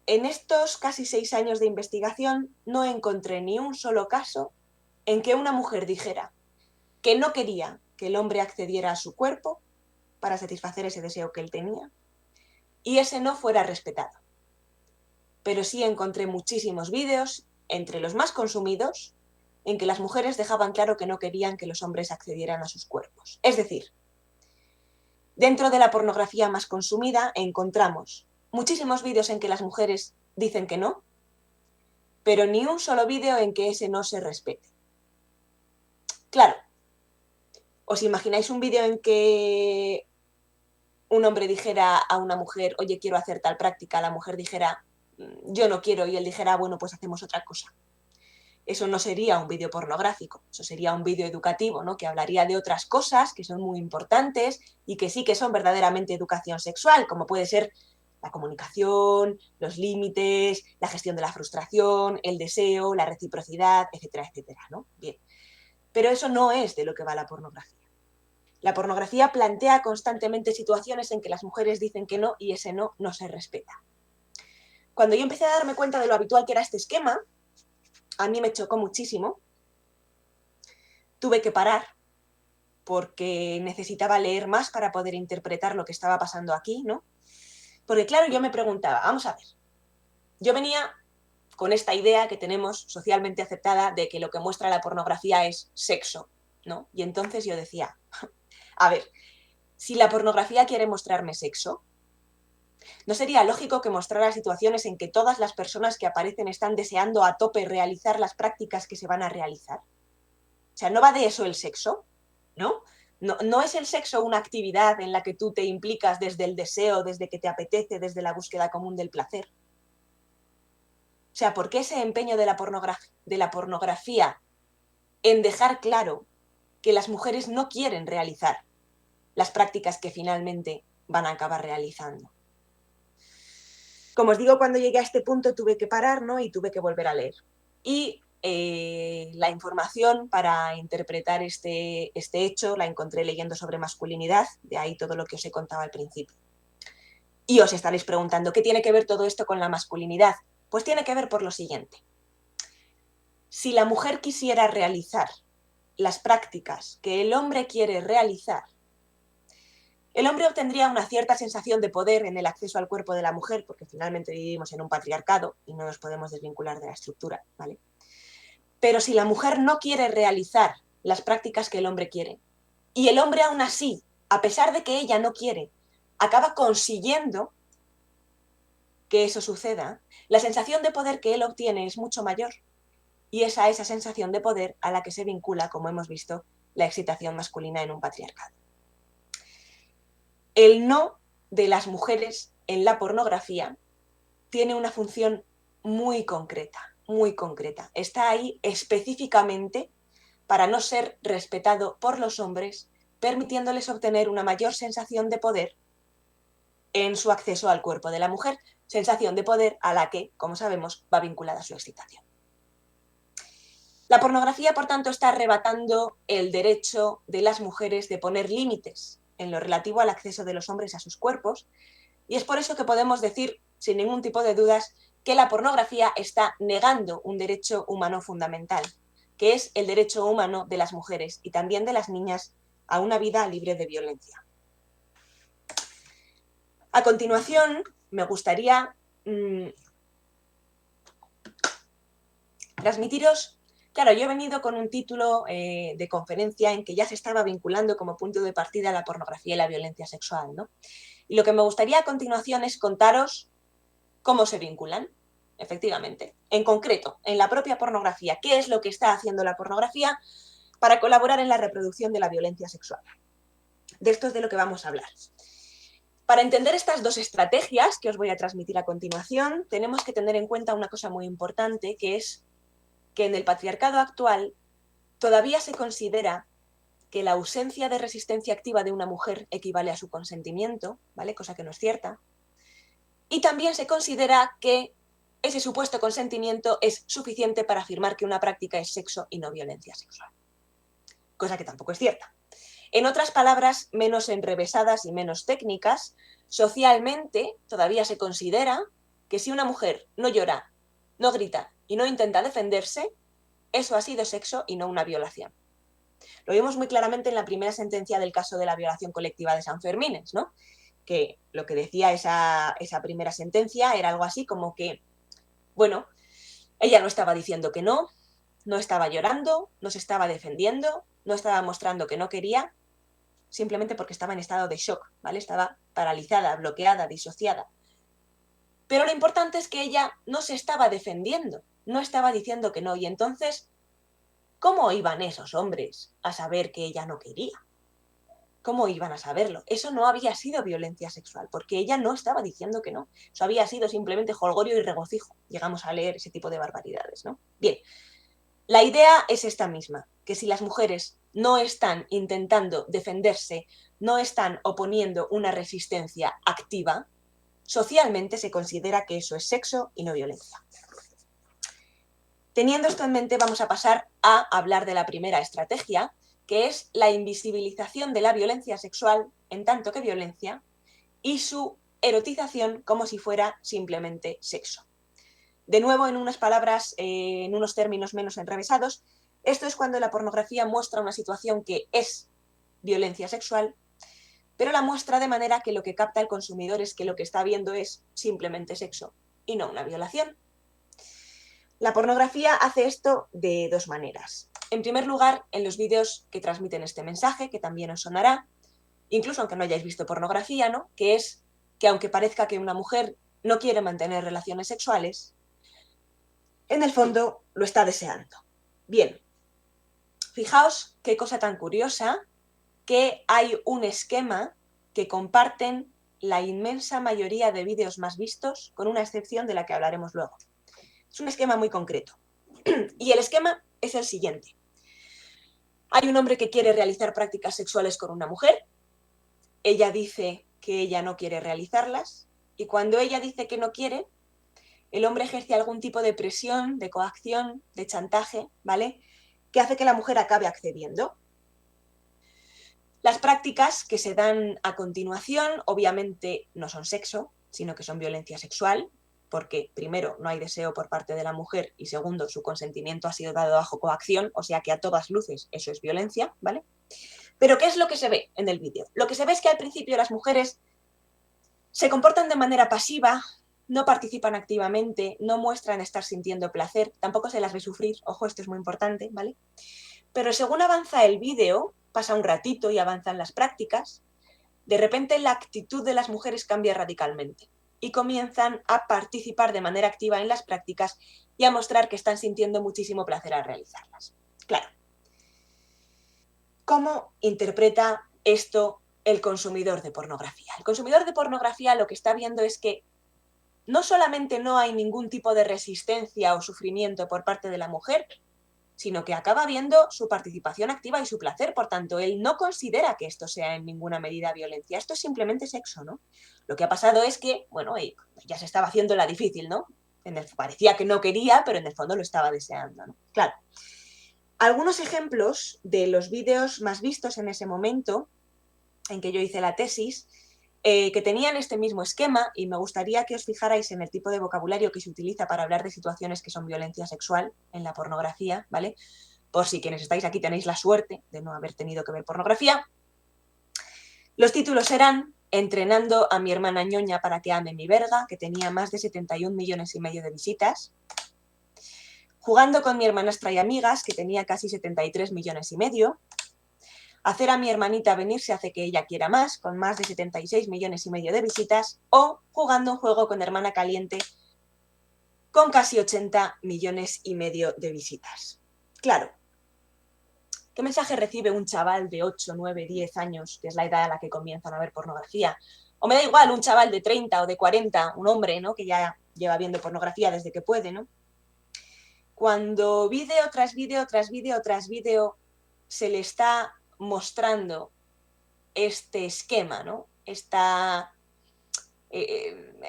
en estos casi 6 años de investigación no encontré ni un solo caso en que una mujer dijera que no quería que el hombre accediera a su cuerpo para satisfacer ese deseo que él tenía y ese no fuera respetado. Pero sí encontré muchísimos vídeos, entre los más consumidos, en que las mujeres dejaban claro que no querían que los hombres accedieran a sus cuerpos. Es decir, dentro de la pornografía más consumida encontramos muchísimos vídeos en que las mujeres dicen que no, pero ni un solo vídeo en que ese no se respete. Claro, ¿os imagináis un vídeo en que un hombre dijera a una mujer, oye, quiero hacer tal práctica, la mujer dijera, yo no quiero, y él dijera, bueno, pues hacemos otra cosa? Eso no sería un vídeo pornográfico, eso sería un vídeo educativo, ¿no? Que hablaría de otras cosas que son muy importantes y que sí que son verdaderamente educación sexual, como puede ser la comunicación, los límites, la gestión de la frustración, el deseo, la reciprocidad, etcétera, etcétera, ¿no? Bien. Pero eso no es de lo que va la pornografía. La pornografía plantea constantemente situaciones en que las mujeres dicen que no y ese no no se respeta. Cuando yo empecé a darme cuenta de lo habitual que era este esquema, a mí me chocó muchísimo tuve que parar porque necesitaba leer más para poder interpretar lo que estaba pasando aquí, ¿no? Porque claro, yo me preguntaba, vamos a ver, yo venía con esta idea que tenemos socialmente aceptada de que lo que muestra la pornografía es sexo, ¿no? Y entonces yo decía, a ver, si la pornografía quiere mostrarme sexo, ¿no sería lógico que mostrara situaciones en que todas las personas que aparecen están deseando a tope realizar las prácticas que se van a realizar? O sea, ¿no va de eso el sexo? ¿No? No es el sexo una actividad en la que tú te implicas desde el deseo, desde que te apetece, desde la búsqueda común del placer. O sea, ¿por qué ese empeño de la pornografía en dejar claro que las mujeres no quieren realizar las prácticas que finalmente van a acabar realizando? Como os digo, cuando llegué a este punto tuve que parar, ¿no? Y tuve que volver a leer. Y la información para interpretar este hecho la encontré leyendo sobre masculinidad, de ahí todo lo que os he contado al principio. Y os estaréis preguntando, ¿qué tiene que ver todo esto con la masculinidad? Pues tiene que ver por lo siguiente. Si la mujer quisiera realizar las prácticas que el hombre quiere realizar, el hombre obtendría una cierta sensación de poder en el acceso al cuerpo de la mujer, porque finalmente vivimos en un patriarcado y no nos podemos desvincular de la estructura, ¿vale? Pero si la mujer no quiere realizar las prácticas que el hombre quiere, y el hombre aún así, a pesar de que ella no quiere, acaba consiguiendo que eso suceda, la sensación de poder que él obtiene es mucho mayor. Y es a esa sensación de poder a la que se vincula, como hemos visto, la excitación masculina en un patriarcado. El no de las mujeres en la pornografía tiene una función muy concreta, muy concreta. Está ahí específicamente para no ser respetado por los hombres, permitiéndoles obtener una mayor sensación de poder en su acceso al cuerpo de la mujer, sensación de poder a la que, como sabemos, va vinculada su excitación. La pornografía, por tanto, está arrebatando el derecho de las mujeres de poner límites en lo relativo al acceso de los hombres a sus cuerpos, y es por eso que podemos decir, sin ningún tipo de dudas, que la pornografía está negando un derecho humano fundamental, que es el derecho humano de las mujeres y también de las niñas a una vida libre de violencia. A continuación, me gustaría transmitiros. Claro, yo he venido con un título de conferencia en que ya se estaba vinculando como punto de partida la pornografía y la violencia sexual, ¿no? Y lo que me gustaría a continuación es contaros cómo se vinculan, efectivamente. En concreto, en la propia pornografía, ¿qué es lo que está haciendo la pornografía para colaborar en la reproducción de la violencia sexual? De esto es de lo que vamos a hablar. Para entender estas dos estrategias que os voy a transmitir a continuación, tenemos que tener en cuenta una cosa muy importante, que es que en el patriarcado actual todavía se considera que la ausencia de resistencia activa de una mujer equivale a su consentimiento, ¿vale? Cosa que no es cierta. Y también se considera que ese supuesto consentimiento es suficiente para afirmar que una práctica es sexo y no violencia sexual. Cosa que tampoco es cierta. En otras palabras, menos enrevesadas y menos técnicas, socialmente todavía se considera que si una mujer no llora, no grita y no intenta defenderse, eso ha sido sexo y no una violación. Lo vimos muy claramente en la primera sentencia del caso de la violación colectiva de San Fermines, ¿no? Que lo que decía esa primera sentencia era algo así como que, bueno, ella no estaba diciendo que no, no estaba llorando, no se estaba defendiendo, no estaba mostrando que no quería, simplemente porque estaba en estado de shock, ¿vale? Estaba paralizada, bloqueada, disociada. Pero lo importante es que ella no se estaba defendiendo, no estaba diciendo que no, y entonces, ¿cómo iban esos hombres a saber que ella no quería? ¿Cómo iban a saberlo? Eso no había sido violencia sexual, porque ella no estaba diciendo que no. Eso había sido simplemente jolgorio y regocijo. Llegamos a leer ese tipo de barbaridades, ¿no? Bien, la idea es esta misma, que si las mujeres no están intentando defenderse, no están oponiendo una resistencia activa, socialmente se considera que eso es sexo y no violencia. Teniendo esto en mente, vamos a pasar a hablar de la primera estrategia, que es la invisibilización de la violencia sexual en tanto que violencia y su erotización como si fuera simplemente sexo. De nuevo, en unas palabras, en unos términos menos enrevesados, Esto es cuando la pornografía muestra una situación que es violencia sexual, pero la muestra de manera que lo que capta el consumidor es que lo que está viendo es simplemente sexo y no una violación. La pornografía hace esto de dos maneras. En primer lugar, en los vídeos que transmiten este mensaje, que también os sonará, incluso aunque no hayáis visto pornografía, ¿no? Que es que aunque parezca que una mujer no quiere mantener relaciones sexuales, en el fondo lo está deseando. Bien, fijaos qué cosa tan curiosa, que hay un esquema que comparten la inmensa mayoría de vídeos más vistos, con una excepción de la que hablaremos luego. Es un esquema muy concreto. Y el esquema es el siguiente. Hay un hombre que quiere realizar prácticas sexuales con una mujer. Ella dice que ella no quiere realizarlas. Y cuando ella dice que no quiere, el hombre ejerce algún tipo de presión, de coacción, de chantaje, ¿vale? Que hace que la mujer acabe accediendo. Las prácticas que se dan a continuación obviamente no son sexo, sino que son violencia sexual, porque primero no hay deseo por parte de la mujer y segundo su consentimiento ha sido dado bajo coacción, o sea que a todas luces eso es violencia, ¿vale? Pero ¿qué es lo que se ve en el vídeo? Lo que se ve es que al principio las mujeres se comportan de manera pasiva, no participan activamente, no muestran estar sintiendo placer, tampoco se las ve sufrir, ojo, esto es muy importante, ¿vale? Pero según avanza el vídeo, pasa un ratito y avanzan las prácticas, de repente la actitud de las mujeres cambia radicalmente y comienzan a participar de manera activa en las prácticas y a mostrar que están sintiendo muchísimo placer al realizarlas. Claro. ¿Cómo interpreta esto el consumidor de pornografía? El consumidor de pornografía lo que está viendo es que no solamente no hay ningún tipo de resistencia o sufrimiento por parte de la mujer, sino que acaba viendo su participación activa y su placer. Por tanto, él no considera que esto sea en ninguna medida violencia. Esto es simplemente sexo, ¿no? Lo que ha pasado es que, bueno, ya se estaba haciendo la difícil, ¿no? Parecía que no quería, pero en el fondo lo estaba deseando, ¿no? Claro. Algunos ejemplos de los vídeos más vistos en ese momento en que yo hice la tesis, que tenían este mismo esquema, y me gustaría que os fijarais en el tipo de vocabulario que se utiliza para hablar de situaciones que son violencia sexual en la pornografía, ¿vale? Por si quienes estáis aquí tenéis la suerte de no haber tenido que ver pornografía. Los títulos eran Entrenando a mi hermana ñoña para que ame mi verga, que tenía más de 71 millones y medio de visitas. Jugando con mi hermanastra y amigas, que tenía casi 73 millones y medio. Hacer a mi hermanita venirse hace que ella quiera con más de 76 millones y medio de visitas, o Jugando un juego con hermana caliente, con casi 80 millones y medio de visitas. Claro, ¿qué mensaje recibe un chaval de 8, 9, 10 años, que es la edad a la que comienzan a ver pornografía? O me da igual, un chaval de 30 o de 40, un hombre, ¿no?, que ya lleva viendo pornografía desde que puede, ¿no? Cuando vídeo tras vídeo tras vídeo tras vídeo se le está mostrando este esquema, ¿no?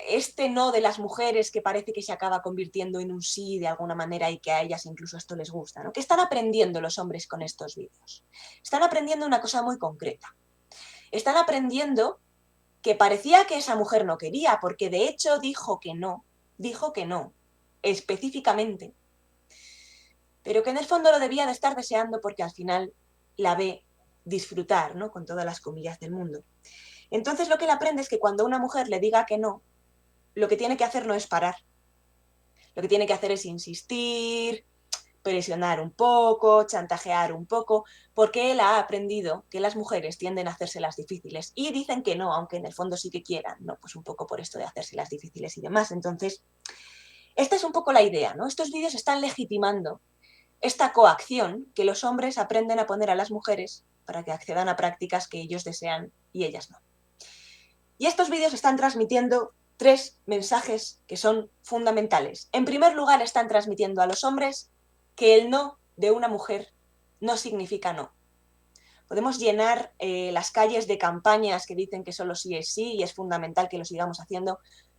Este no de las mujeres que parece que se acaba convirtiendo en un sí de alguna manera y que a ellas incluso esto les gusta, ¿no? ¿Qué están aprendiendo los hombres con estos vídeos? Están aprendiendo una cosa muy concreta. Están aprendiendo que parecía que esa mujer no quería, porque de hecho dijo que no, específicamente, pero que en el fondo lo debía de estar deseando porque al final la ve disfrutar, ¿no?, con todas las comillas del mundo. Entonces lo que él aprende es que cuando una mujer le diga que no, lo que tiene que hacer no es parar. Lo que tiene que hacer es insistir, presionar un poco, chantajear un poco, porque él ha aprendido que las mujeres tienden a hacérselas difíciles y dicen que no, aunque en el fondo sí que quieran, ¿no? Pues un poco por esto de hacérselas difíciles y demás. Entonces, esta es un poco la idea, ¿no? Estos vídeos están legitimando esta coacción que los hombres aprenden a poner a las mujeres para que accedan a prácticas que ellos desean y ellas no. Y estos vídeos están transmitiendo 3 mensajes que son fundamentales. En primer lugar, están transmitiendo a los hombres que el no de una mujer no significa no. Podemos llenar las calles de campañas que dicen que solo sí es sí y es fundamental que lo sigamos haciendo,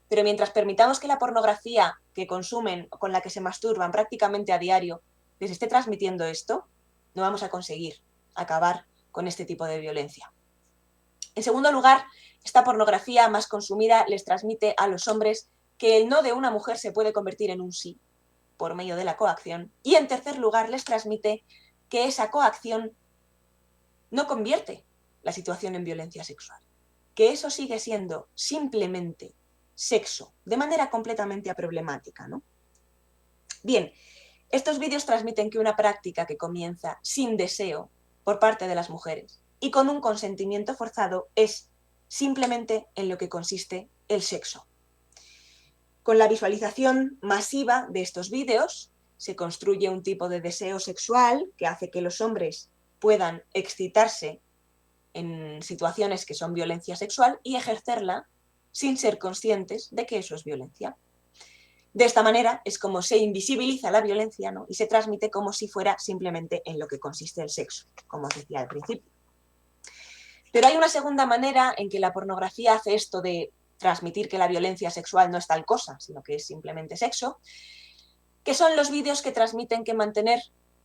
pero mientras permitamos que la pornografía que consumen o con la que se masturban prácticamente a diario les esté transmitiendo esto, no vamos a conseguir acabar con este tipo de violencia. En segundo lugar, esta pornografía más consumida les transmite a los hombres que el no de una mujer se puede convertir en un sí por medio de la coacción. Y en tercer lugar, les transmite que esa coacción no convierte la situación en violencia sexual, que eso sigue siendo simplemente sexo, de manera completamente aproblemática, ¿no? Bien, estos vídeos transmiten que una práctica que comienza sin deseo por parte de las mujeres y con un consentimiento forzado es simplemente en lo que consiste el sexo. Con la visualización masiva de estos vídeos se construye un tipo de deseo sexual que hace que los hombres puedan excitarse en situaciones que son violencia sexual y ejercerla sin ser conscientes de que eso es violencia. De esta manera es como se invisibiliza la violencia, ¿no? Y se transmite como si fuera simplemente en lo que consiste el sexo, como os decía al principio. Pero hay una segunda manera en que la pornografía hace esto de transmitir que la violencia sexual no es tal cosa, sino que es simplemente sexo, que son los vídeos que transmiten que mantener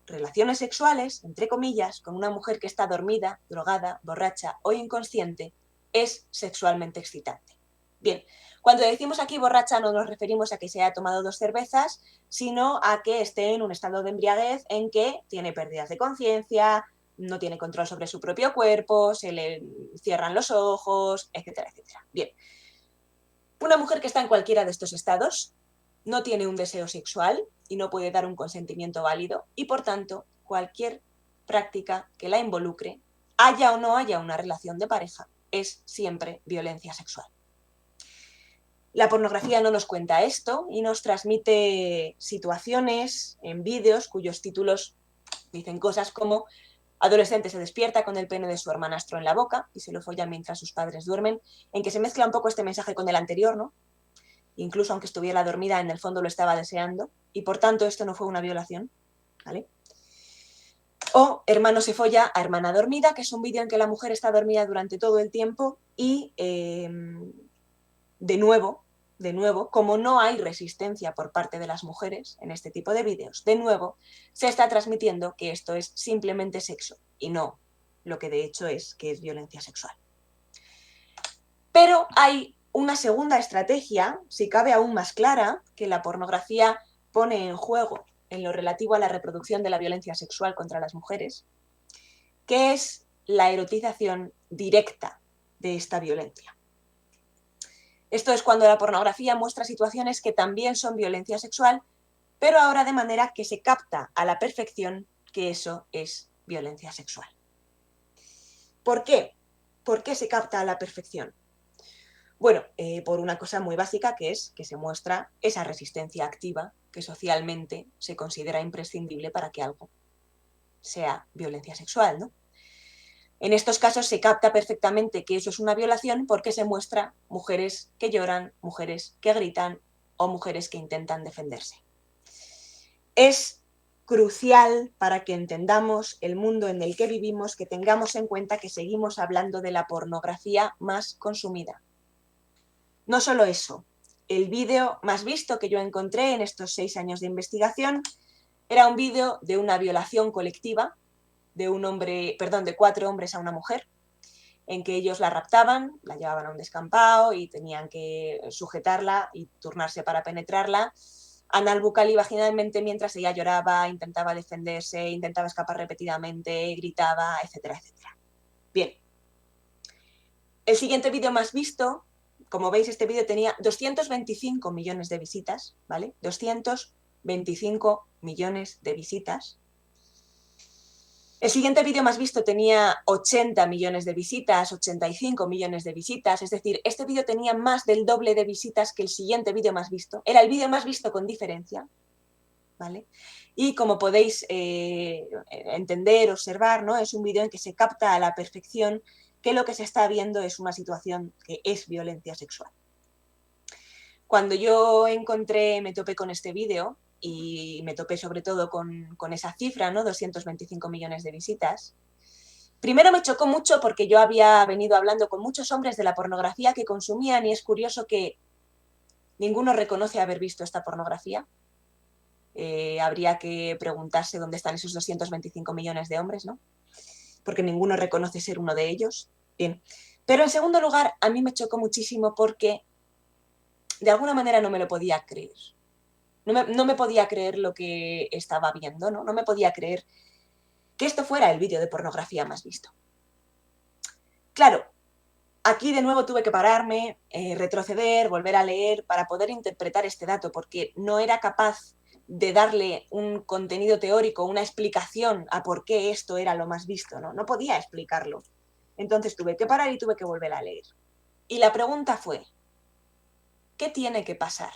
relaciones sexuales, entre comillas, con una mujer que está dormida, drogada, borracha o inconsciente, es sexualmente excitante. Bien, cuando decimos aquí borracha no nos referimos a que se haya tomado 2 cervezas, sino a que esté en un estado de embriaguez en que tiene pérdidas de conciencia, no tiene control sobre su propio cuerpo, se le cierran los ojos, etcétera, etcétera. Bien, una mujer que está en cualquiera de estos estados no tiene un deseo sexual y no puede dar un consentimiento válido y, por tanto, cualquier práctica que la involucre, haya o no haya una relación de pareja, es siempre violencia sexual. La pornografía no nos cuenta esto y nos transmite situaciones en vídeos cuyos títulos dicen cosas como: adolescente se despierta con el pene de su hermanastro en la boca y se lo folla mientras sus padres duermen, en que se mezcla un poco este mensaje con el anterior, ¿no? Incluso aunque estuviera dormida, en el fondo lo estaba deseando, y por tanto esto no fue una violación, ¿vale? O hermano se folla a hermana dormida, que es un vídeo en que la mujer está dormida durante todo el tiempo y, de nuevo, como no hay resistencia por parte de las mujeres en este tipo de vídeos, de nuevo se está transmitiendo que esto es simplemente sexo y no lo que de hecho es, que es violencia sexual. Pero hay una segunda estrategia, si cabe aún más clara, que la pornografía pone en juego en lo relativo a la reproducción de la violencia sexual contra las mujeres, que es la erotización directa de esta violencia. Esto es cuando la pornografía muestra situaciones que también son violencia sexual, pero ahora de manera que se capta a la perfección que eso es violencia sexual. ¿Por qué? ¿Por qué se capta a la perfección? Bueno, por una cosa muy básica, que es que se muestra esa resistencia activa que socialmente se considera imprescindible para que algo sea violencia sexual, ¿no? En estos casos se capta perfectamente que eso es una violación porque se muestra mujeres que lloran, mujeres que gritan o mujeres que intentan defenderse. Es crucial para que entendamos el mundo en el que vivimos que tengamos en cuenta que seguimos hablando de la pornografía más consumida. No solo eso, el vídeo más visto que yo encontré en estos 6 años de investigación era un vídeo de una violación colectiva de 4 hombres a una mujer, en que ellos la raptaban, la llevaban a un descampado y tenían que sujetarla y turnarse para penetrarla anal, bucal y vaginalmente mientras ella lloraba, intentaba defenderse, intentaba escapar repetidamente, gritaba, etcétera, etcétera. Bien. El siguiente vídeo más visto, como veis, este vídeo tenía 225 millones de visitas, ¿vale? 225 millones de visitas. El siguiente vídeo más visto tenía 80 millones de visitas, 85 millones de visitas, es decir, este vídeo tenía más del doble de visitas que el siguiente vídeo más visto. Era el vídeo más visto con diferencia, ¿vale? Y como podéis entender, observar, ¿no? Es un vídeo en que se capta a la perfección que lo que se está viendo es una situación que es violencia sexual. Cuando yo me topé con este vídeo, y me topé sobre todo con esa cifra, ¿no? 225 millones de visitas. Primero me chocó mucho porque yo había venido hablando con muchos hombres de la pornografía que consumían y es curioso que ninguno reconoce haber visto esta pornografía. Habría que preguntarse dónde están esos 225 millones de hombres, ¿no? Porque ninguno reconoce ser uno de ellos. Bien. Pero en segundo lugar, a mí me chocó muchísimo porque de alguna manera no me lo podía creer. No me podía creer lo que estaba viendo, ¿no? No me podía creer que esto fuera el vídeo de pornografía más visto. Claro, aquí de nuevo tuve que pararme, retroceder, volver a leer para poder interpretar este dato, porque no era capaz de darle un contenido teórico, una explicación a por qué esto era lo más visto, ¿no? No podía explicarlo. Entonces tuve que parar y tuve que volver a leer. Y la pregunta fue, ¿qué tiene que pasar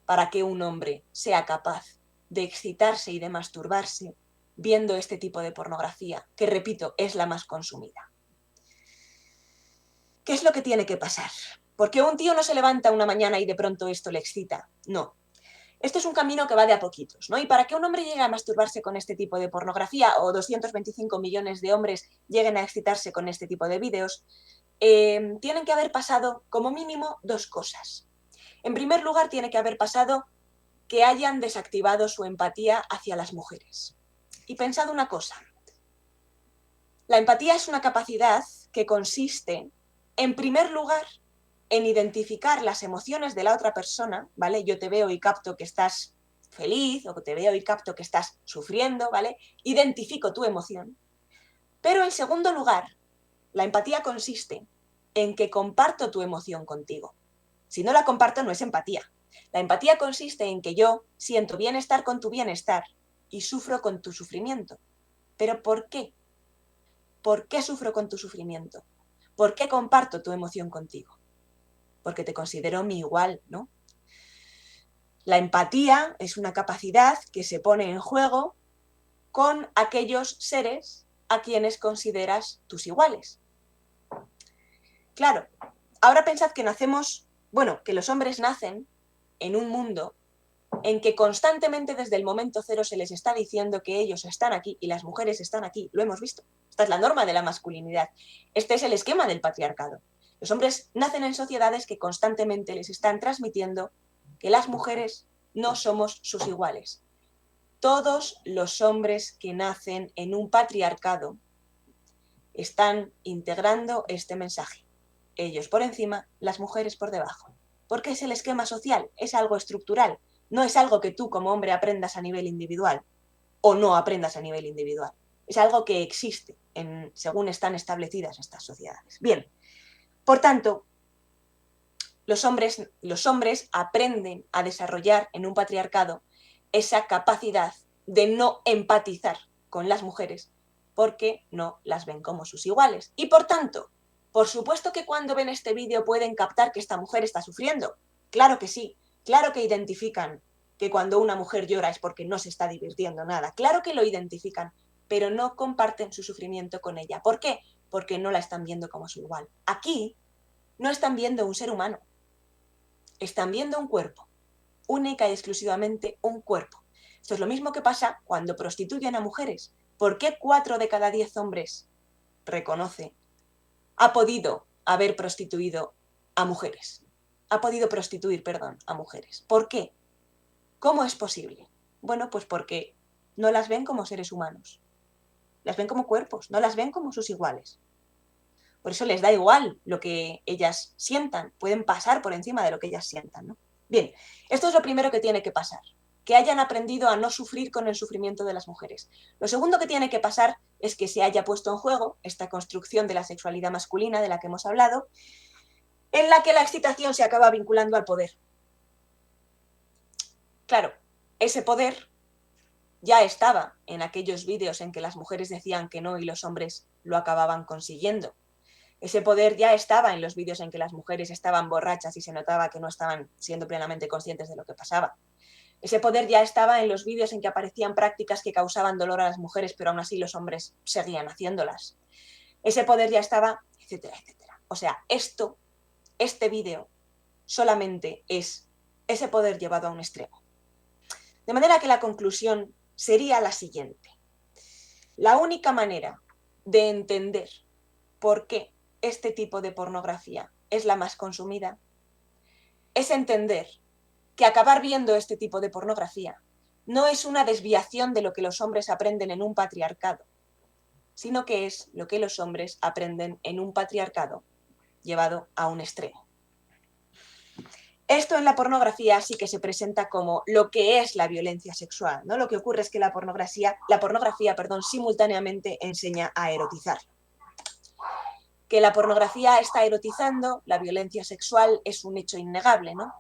para que un hombre sea capaz de excitarse y de masturbarse viendo este tipo de pornografía, que repito, es la más consumida? ¿Qué es lo que tiene que pasar? Porque un tío no se levanta una mañana y de pronto esto le excita. No. Esto es un camino que va de a poquitos, ¿no? Y para que un hombre llegue a masturbarse con este tipo de pornografía o 225 millones de hombres lleguen a excitarse con este tipo de vídeos, tienen que haber pasado como mínimo dos cosas. En primer lugar, tiene que haber pasado que hayan desactivado su empatía hacia las mujeres. Y pensad una cosa, la empatía es una capacidad que consiste, en primer lugar, en identificar las emociones de la otra persona, ¿vale? Yo te veo y capto que estás feliz, o te veo y capto que estás sufriendo, ¿vale? Identifico tu emoción. Pero en segundo lugar, la empatía consiste en que comparto tu emoción contigo. Si no la comparto, no es empatía. La empatía consiste en que yo siento bienestar con tu bienestar y sufro con tu sufrimiento. ¿Pero por qué? ¿Por qué sufro con tu sufrimiento? ¿Por qué comparto tu emoción contigo? Porque te considero mi igual, ¿no? La empatía es una capacidad que se pone en juego con aquellos seres a quienes consideras tus iguales. Claro, ahora pensad que que los hombres nacen en un mundo en que constantemente desde el momento cero se les está diciendo que ellos están aquí y las mujeres están aquí. Lo hemos visto. Esta es la norma de la masculinidad. Este es el esquema del patriarcado. Los hombres nacen en sociedades que constantemente les están transmitiendo que las mujeres no somos sus iguales. Todos los hombres que nacen en un patriarcado están integrando este mensaje. Ellos por encima, las mujeres por debajo. Porque es el esquema social, es algo estructural. No es algo que tú como hombre aprendas a nivel individual o no aprendas a nivel individual. Es algo que existe según están establecidas estas sociedades. Bien, por tanto, los hombres aprenden a desarrollar en un patriarcado esa capacidad de no empatizar con las mujeres porque no las ven como sus iguales. Y por tanto, por supuesto que cuando ven este vídeo pueden captar que esta mujer está sufriendo. Claro que sí, claro que identifican que cuando una mujer llora es porque no se está divirtiendo nada. Claro que lo identifican, pero no comparten su sufrimiento con ella. ¿Por qué? Porque no la están viendo como su igual. Aquí no están viendo un ser humano, están viendo un cuerpo, única y exclusivamente un cuerpo. Esto es lo mismo que pasa cuando prostituyen a mujeres. ¿Por qué 4 de cada 10 hombres ha podido haber prostituido a mujeres? Ha podido prostituir, perdón, a mujeres. ¿Por qué? ¿Cómo es posible? Bueno, pues porque no las ven como seres humanos. Las ven como cuerpos, no las ven como sus iguales. Por eso les da igual lo que ellas sientan, pueden pasar por encima de lo que ellas sientan, ¿no? Bien, esto es lo primero que tiene que pasar, que hayan aprendido a no sufrir con el sufrimiento de las mujeres. Lo segundo que tiene que pasar es que se haya puesto en juego esta construcción de la sexualidad masculina de la que hemos hablado, en la que la excitación se acaba vinculando al poder. Claro, ese poder ya estaba en aquellos vídeos en que las mujeres decían que no y los hombres lo acababan consiguiendo. Ese poder ya estaba en los vídeos en que las mujeres estaban borrachas y se notaba que no estaban siendo plenamente conscientes de lo que pasaba. Ese poder ya estaba en los vídeos en que aparecían prácticas que causaban dolor a las mujeres, pero aún así los hombres seguían haciéndolas. Ese poder ya estaba, etcétera, etcétera. O sea, este vídeo solamente es ese poder llevado a un extremo. De manera que la conclusión sería la siguiente. La única manera de entender por qué este tipo de pornografía es la más consumida es entender que acabar viendo este tipo de pornografía no es una desviación de lo que los hombres aprenden en un patriarcado, sino que es lo que los hombres aprenden en un patriarcado llevado a un extremo. Esto en la pornografía sí que se presenta como lo que es la violencia sexual, ¿no? Lo que ocurre es que la pornografía, simultáneamente enseña a erotizar. Que la pornografía está erotizando la violencia sexual es un hecho innegable, ¿no?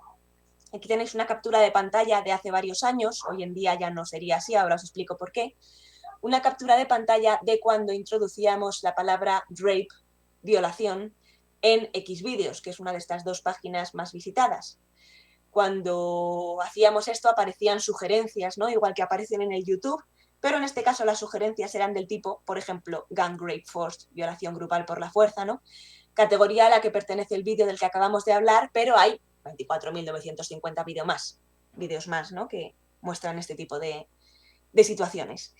Aquí tenéis una captura de pantalla de hace varios años, hoy en día ya no sería así, ahora os explico por qué. Una captura de pantalla de cuando introducíamos la palabra rape, violación, en Xvideos, que es una de estas 2 páginas más visitadas. Cuando hacíamos esto aparecían sugerencias, ¿no? Igual que aparecen en el YouTube, pero en este caso las sugerencias eran del tipo, por ejemplo, gang rape forced, violación grupal por la fuerza, ¿no? Categoría a la que pertenece el vídeo del que acabamos de hablar, pero hay 24.950 vídeos más, ¿no? Que muestran este tipo de situaciones.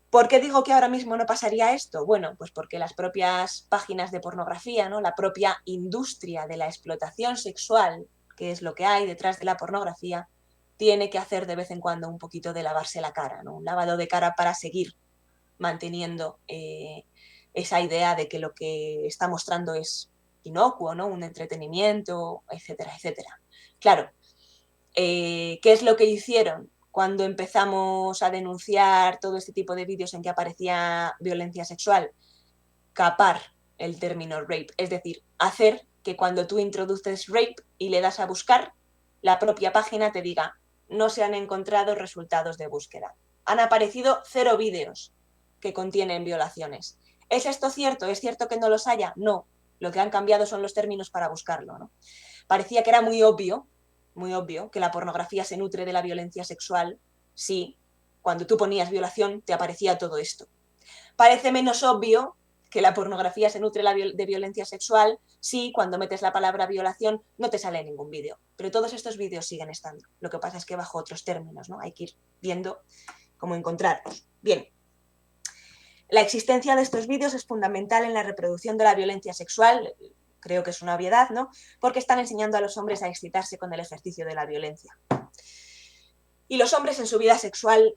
¿Por qué digo que ahora mismo no pasaría esto? Bueno, pues porque las propias páginas de pornografía, ¿no? La propia industria de la explotación sexual, que es lo que hay detrás de la pornografía, tiene que hacer de vez en cuando un poquito de lavarse la cara, ¿no? Un lavado de cara para seguir manteniendo esa idea de que lo que está mostrando es inocuo, ¿no? Un entretenimiento, etcétera, etcétera. Claro, ¿qué es lo que hicieron cuando empezamos a denunciar todo este tipo de vídeos en que aparecía violencia sexual? Capar el término rape, es decir, hacer que cuando tú introduces rape y le das a buscar, la propia página te diga, no se han encontrado resultados de búsqueda. Han aparecido 0 vídeos que contienen violaciones. ¿Es esto cierto? ¿Es cierto que no los haya? No. Lo que han cambiado son los términos para buscarlo, ¿no? Parecía que era muy obvio que la pornografía se nutre de la violencia sexual. Sí, cuando tú ponías violación te aparecía todo esto. Parece menos obvio que la pornografía se nutre de violencia sexual si cuando metes la palabra violación no te sale ningún vídeo. Pero todos estos vídeos siguen estando. Lo que pasa es que bajo otros términos, ¿no? Hay que ir viendo cómo encontrarlos. Bien. La existencia de estos vídeos es fundamental en la reproducción de la violencia sexual, creo que es una obviedad, ¿no? Porque están enseñando a los hombres a excitarse con el ejercicio de la violencia. Y los hombres en su vida sexual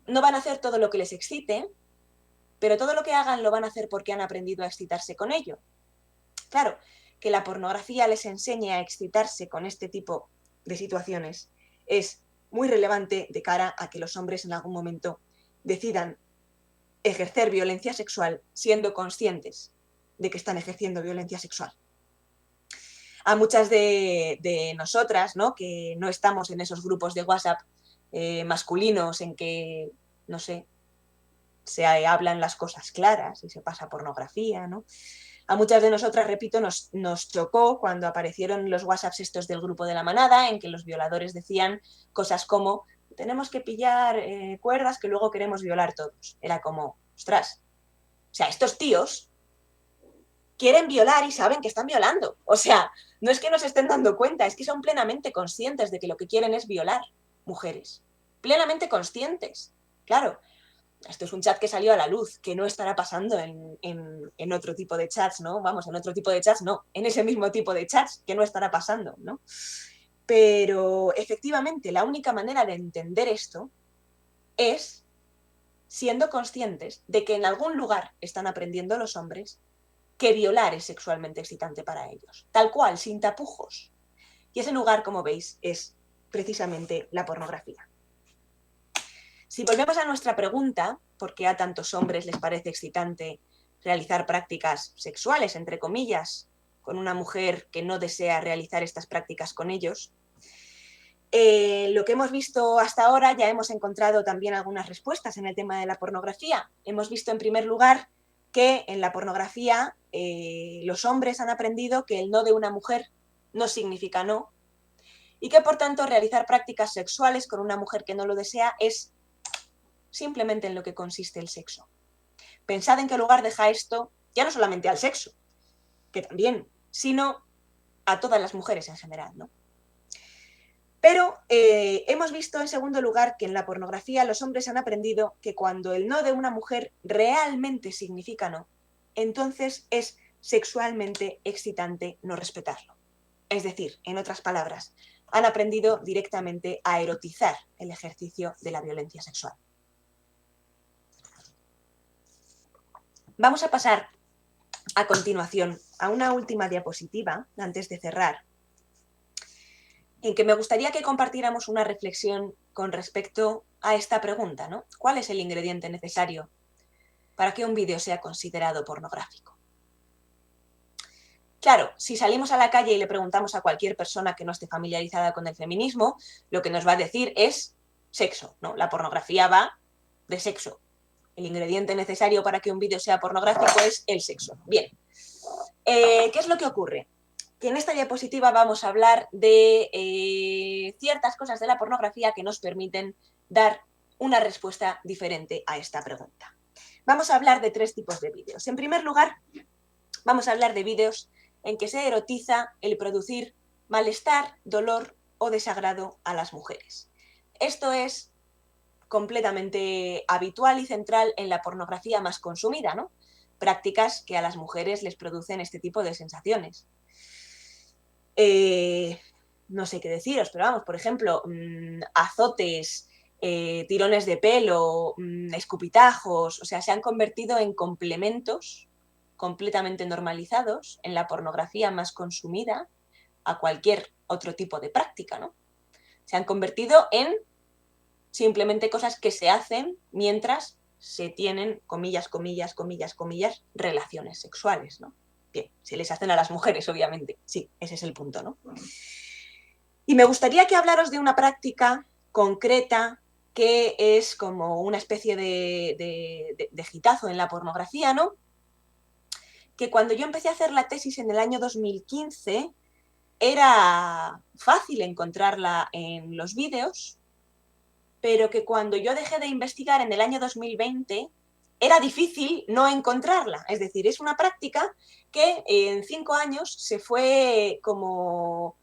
no van a hacer todo lo que les excite, pero todo lo que hagan lo van a hacer porque han aprendido a excitarse con ello. Claro, que la pornografía les enseñe a excitarse con este tipo de situaciones es muy relevante de cara a que los hombres en algún momento decidan ejercer violencia sexual siendo conscientes de que están ejerciendo violencia sexual. A muchas de nosotras, ¿no? Que no estamos en esos grupos de WhatsApp masculinos en que, no sé, se hablan las cosas claras y se pasa pornografía, ¿no? A muchas de nosotras, repito, nos chocó cuando aparecieron los WhatsApps estos del grupo de la manada, en que los violadores decían cosas como tenemos que pillar cuerdas que luego queremos violar todos. Era como, ostras, o sea, estos tíos quieren violar y saben que están violando. O sea, no es que no se estén dando cuenta, es que son plenamente conscientes de que lo que quieren es violar mujeres. Plenamente conscientes. Claro, esto es un chat que salió a la luz, que no estará pasando en otro tipo de chats, ¿no? Vamos, en otro tipo de chats, no, en ese mismo tipo de chats, que no estará pasando, ¿no? Pero efectivamente, la única manera de entender esto es siendo conscientes de que en algún lugar están aprendiendo los hombres que violar es sexualmente excitante para ellos. Tal cual, sin tapujos. Y ese lugar, como veis, es precisamente la pornografía. Si volvemos a nuestra pregunta, ¿por qué a tantos hombres les parece excitante realizar prácticas sexuales, entre comillas, con una mujer que no desea realizar estas prácticas con ellos? Lo que hemos visto hasta ahora, ya hemos encontrado también algunas respuestas en el tema de la pornografía. Hemos visto, en primer lugar, que en la pornografía los hombres han aprendido que el no de una mujer no significa no, y que por tanto realizar prácticas sexuales con una mujer que no lo desea es simplemente en lo que consiste el sexo. Pensad en qué lugar deja esto, ya no solamente al sexo, que también, sino a todas las mujeres en general, ¿no? Pero hemos visto en segundo lugar que en la pornografía los hombres han aprendido que cuando el no de una mujer realmente significa no, entonces es sexualmente excitante no respetarlo. Es decir, en otras palabras, han aprendido directamente a erotizar el ejercicio de la violencia sexual. Vamos a pasar a continuación a una última diapositiva antes de cerrar. en que me gustaría que compartiéramos una reflexión con respecto a esta pregunta, ¿no? ¿Cuál es el ingrediente necesario para que un vídeo sea considerado pornográfico? Claro, si salimos a la calle y le preguntamos a cualquier persona que no esté familiarizada con el feminismo, lo que nos va a decir es sexo, ¿no? La pornografía va de sexo. El ingrediente necesario para que un vídeo sea pornográfico es el sexo. Bien, ¿qué es lo que ocurre? Que en esta diapositiva vamos a hablar de ciertas cosas de la pornografía que nos permiten dar una respuesta diferente a esta pregunta. Vamos a hablar de 3 tipos de vídeos. En primer lugar, vamos a hablar de vídeos en que se erotiza el producir malestar, dolor o desagrado a las mujeres. Esto es completamente habitual y central en la pornografía más consumida, ¿no? Prácticas que a las mujeres les producen este tipo de sensaciones. No sé qué deciros, pero vamos, por ejemplo, azotes, tirones de pelo, escupitajos, o sea, se han convertido en complementos completamente normalizados en la pornografía más consumida a cualquier otro tipo de práctica, ¿no? Se han convertido en simplemente cosas que se hacen mientras se tienen, comillas, comillas, comillas, comillas, relaciones sexuales, ¿no? Bien, se les hacen a las mujeres, obviamente. Sí, ese es el punto, ¿no? Y me gustaría que hablaros de una práctica concreta que es como una especie de hitazo en la pornografía, ¿no? Que cuando yo empecé a hacer la tesis en el año 2015, era fácil encontrarla en los vídeos, pero que cuando yo dejé de investigar en el año 2020, era difícil no encontrarla. Es decir, es una práctica que en 5 años se fue como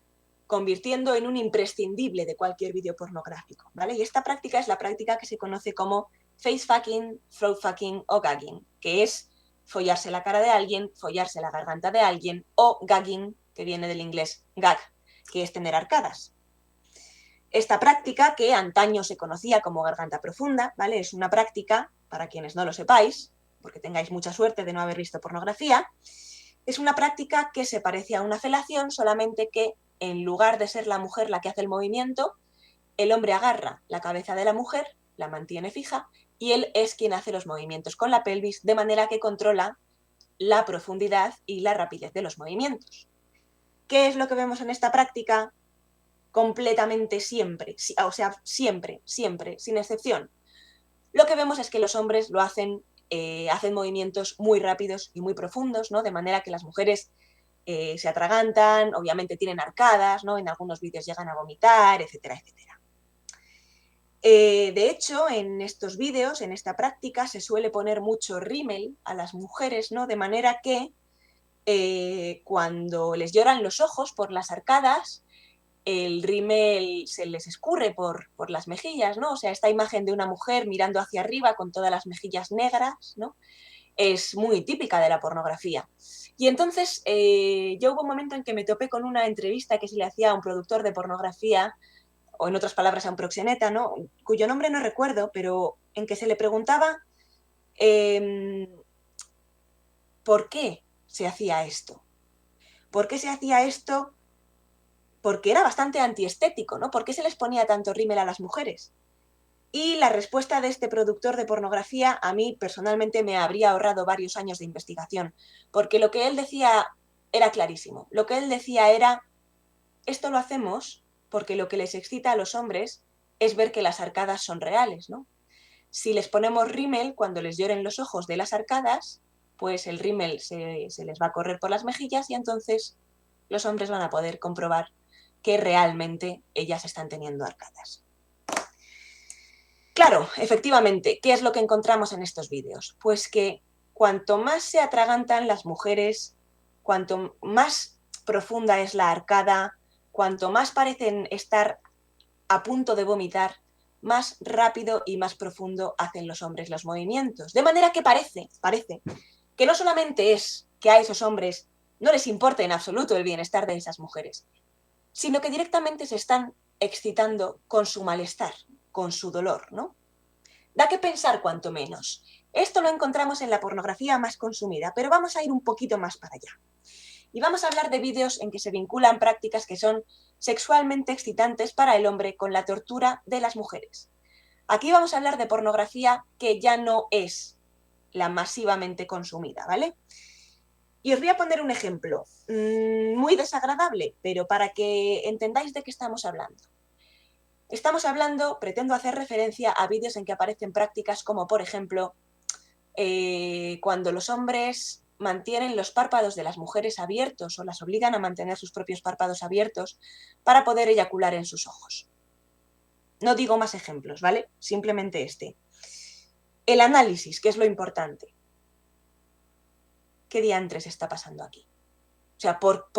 convirtiendo en un imprescindible de cualquier vídeo pornográfico, ¿vale? Y esta práctica es la práctica que se conoce como face fucking, throat fucking o gagging, que es follarse la cara de alguien, follarse la garganta de alguien, o gagging, que viene del inglés gag, que es tener arcadas. Esta práctica, que antaño se conocía como garganta profunda, ¿vale? Es una práctica, para quienes no lo sepáis, porque tengáis mucha suerte de no haber visto pornografía, es una práctica que se parece a una felación, solamente que en lugar de ser la mujer la que hace el movimiento, el hombre agarra la cabeza de la mujer, la mantiene fija, y él es quien hace los movimientos con la pelvis, de manera que controla la profundidad y la rapidez de los movimientos. ¿Qué es lo que vemos en esta práctica? Completamente siempre, o sea, siempre, siempre, sin excepción. Lo que vemos es que los hombres lo hacen movimientos muy rápidos y muy profundos, ¿no? De manera que las mujeres se atragantan, obviamente tienen arcadas, ¿no? En algunos vídeos llegan a vomitar, etcétera, etcétera. De hecho, en estos vídeos, en esta práctica, se suele poner mucho rímel a las mujeres, ¿no? De manera que cuando les lloran los ojos por las arcadas, el rímel se les escurre por las mejillas, ¿no? O sea, esta imagen de una mujer mirando hacia arriba con todas las mejillas negras, ¿no? Es muy típica de la pornografía. Y entonces yo hubo un momento en que me topé con una entrevista que se le hacía a un productor de pornografía, o en otras palabras a un proxeneta, ¿no? Cuyo nombre no recuerdo, pero en que se le preguntaba ¿por qué se hacía esto? ¿Por qué se hacía esto? Porque era bastante antiestético, ¿no? ¿Por qué se les ponía tanto rímel a las mujeres? Y la respuesta de este productor de pornografía a mí personalmente me habría ahorrado varios años de investigación, porque lo que él decía era clarísimo. Lo que él decía era, esto lo hacemos porque lo que les excita a los hombres es ver que las arcadas son reales, ¿no? Si les ponemos rímel cuando les lloren los ojos de las arcadas, pues el rímel se les va a correr por las mejillas y entonces los hombres van a poder comprobar que realmente ellas están teniendo arcadas. Claro, efectivamente, ¿qué es lo que encontramos en estos vídeos? Pues que cuanto más se atragantan las mujeres, cuanto más profunda es la arcada, cuanto más parecen estar a punto de vomitar, más rápido y más profundo hacen los hombres los movimientos. De manera que parece que no solamente es que a esos hombres no les importa en absoluto el bienestar de esas mujeres, sino que directamente se están excitando con su malestar, con su dolor, ¿no? Da que pensar cuanto menos. Esto lo encontramos en la pornografía más consumida, pero vamos a ir un poquito más para allá. Y vamos a hablar de vídeos en que se vinculan prácticas que son sexualmente excitantes para el hombre con la tortura de las mujeres. Aquí vamos a hablar de pornografía que ya no es la masivamente consumida, ¿vale? Y os voy a poner un ejemplo muy desagradable, pero para que entendáis de qué estamos hablando. Estamos hablando, pretendo hacer referencia a vídeos en que aparecen prácticas como, por ejemplo, cuando los hombres mantienen los párpados de las mujeres abiertos o las obligan a mantener sus propios párpados abiertos para poder eyacular en sus ojos. No digo más ejemplos, ¿vale? Simplemente este. El análisis, que es lo importante. ¿Qué diantres está pasando aquí? O sea, ¿por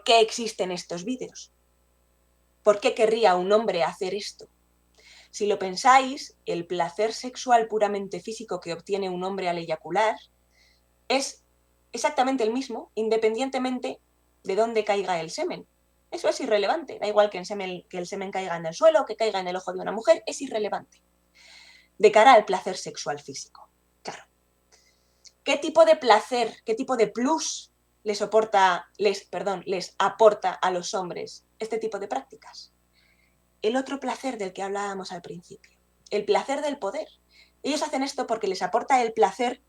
qué existen estos vídeos? ¿Por qué querría un hombre hacer esto? Si lo pensáis, el placer sexual puramente físico que obtiene un hombre al eyacular es exactamente el mismo, independientemente de dónde caiga el semen. Eso es irrelevante, da igual que el semen caiga en el suelo o que caiga en el ojo de una mujer, es irrelevante. De cara al placer sexual físico, claro. ¿Qué tipo de placer, qué tipo de plus les aporta a los hombres este tipo de prácticas? El otro placer del que hablábamos al principio, el placer del poder. Ellos hacen esto porque les aporta el placer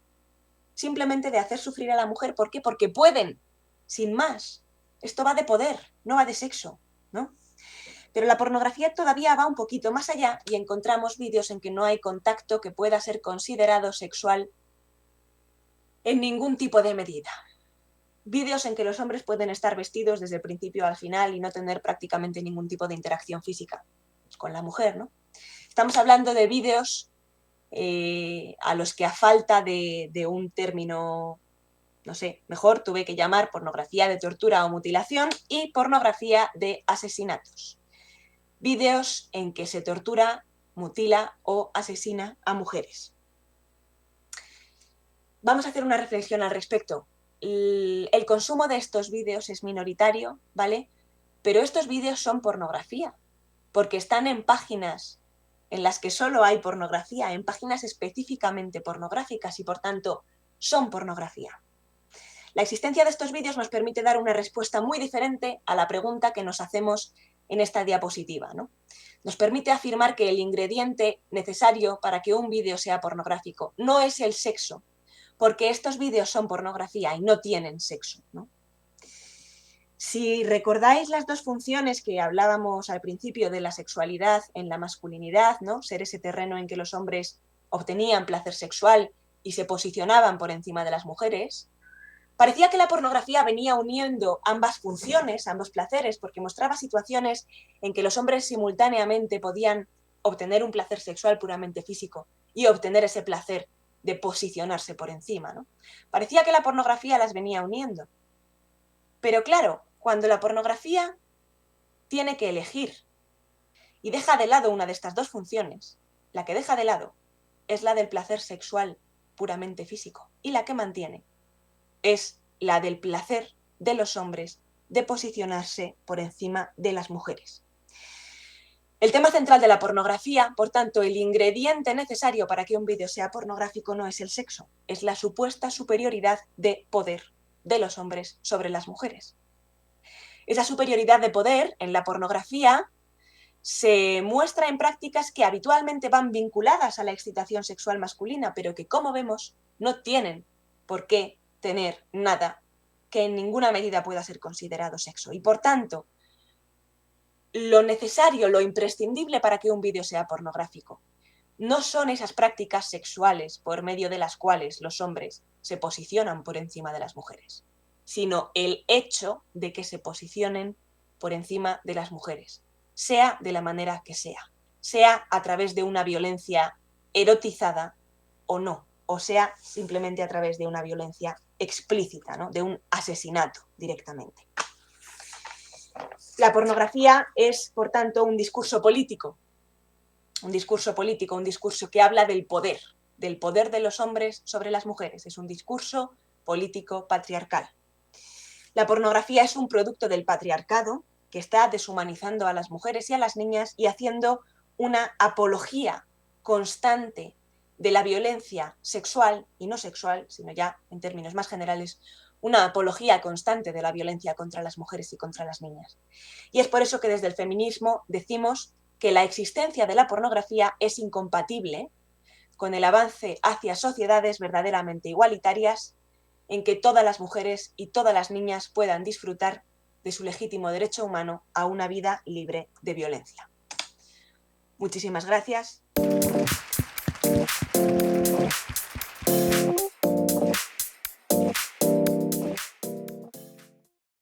simplemente de hacer sufrir a la mujer. ¿Por qué? Porque pueden, sin más. Esto va de poder, no va de sexo, ¿no? Pero la pornografía todavía va un poquito más allá y encontramos vídeos en que no hay contacto que pueda ser considerado sexual en ningún tipo de medida. Vídeos en que los hombres pueden estar vestidos desde el principio al final y no tener prácticamente ningún tipo de interacción física con la mujer, ¿no? Estamos hablando de vídeos a los que a falta de un término, no sé, mejor tuve que llamar pornografía de tortura o mutilación y pornografía de asesinatos. Vídeos en que se tortura, mutila o asesina a mujeres. Vamos a hacer una reflexión al respecto. El consumo de estos vídeos es minoritario, ¿vale? Pero estos vídeos son pornografía, porque están en páginas en las que solo hay pornografía, en páginas específicamente pornográficas y por tanto son pornografía. La existencia de estos vídeos nos permite dar una respuesta muy diferente a la pregunta que nos hacemos en esta diapositiva, ¿no? Nos permite afirmar que el ingrediente necesario para que un vídeo sea pornográfico no es el sexo, porque estos vídeos son pornografía y no tienen sexo, ¿no? Si recordáis las dos funciones que hablábamos al principio de la sexualidad en la masculinidad, ¿no? Ser ese terreno en que los hombres obtenían placer sexual y se posicionaban por encima de las mujeres, parecía que la pornografía venía uniendo ambas funciones, ambos placeres, porque mostraba situaciones en que los hombres simultáneamente podían obtener un placer sexual puramente físico y obtener ese placer de posicionarse por encima, ¿no? Parecía que la pornografía las venía uniendo. Pero claro, cuando la pornografía tiene que elegir y deja de lado una de estas dos funciones, la que deja de lado es la del placer sexual puramente físico y la que mantiene es la del placer de los hombres de posicionarse por encima de las mujeres. El tema central de la pornografía, por tanto, el ingrediente necesario para que un vídeo sea pornográfico no es el sexo, es la supuesta superioridad de poder de los hombres sobre las mujeres. Esa superioridad de poder en la pornografía se muestra en prácticas que habitualmente van vinculadas a la excitación sexual masculina, pero que, como vemos, no tienen por qué tener nada que en ninguna medida pueda ser considerado sexo. Y por tanto, lo necesario, lo imprescindible para que un vídeo sea pornográfico no son esas prácticas sexuales por medio de las cuales los hombres se posicionan por encima de las mujeres, sino el hecho de que se posicionen por encima de las mujeres, sea de la manera que sea a través de una violencia erotizada o no, o sea simplemente a través de una violencia explícita, ¿no? De un asesinato directamente. La pornografía es, por tanto, un discurso político, un discurso que habla del poder de los hombres sobre las mujeres. Es un discurso político patriarcal. La pornografía es un producto del patriarcado que está deshumanizando a las mujeres y a las niñas y haciendo una apología constante de la violencia sexual y no sexual, sino ya en términos más generales, una apología constante de la violencia contra las mujeres y contra las niñas. Y es por eso que desde el feminismo decimos que la existencia de la pornografía es incompatible con el avance hacia sociedades verdaderamente igualitarias en que todas las mujeres y todas las niñas puedan disfrutar de su legítimo derecho humano a una vida libre de violencia. Muchísimas gracias.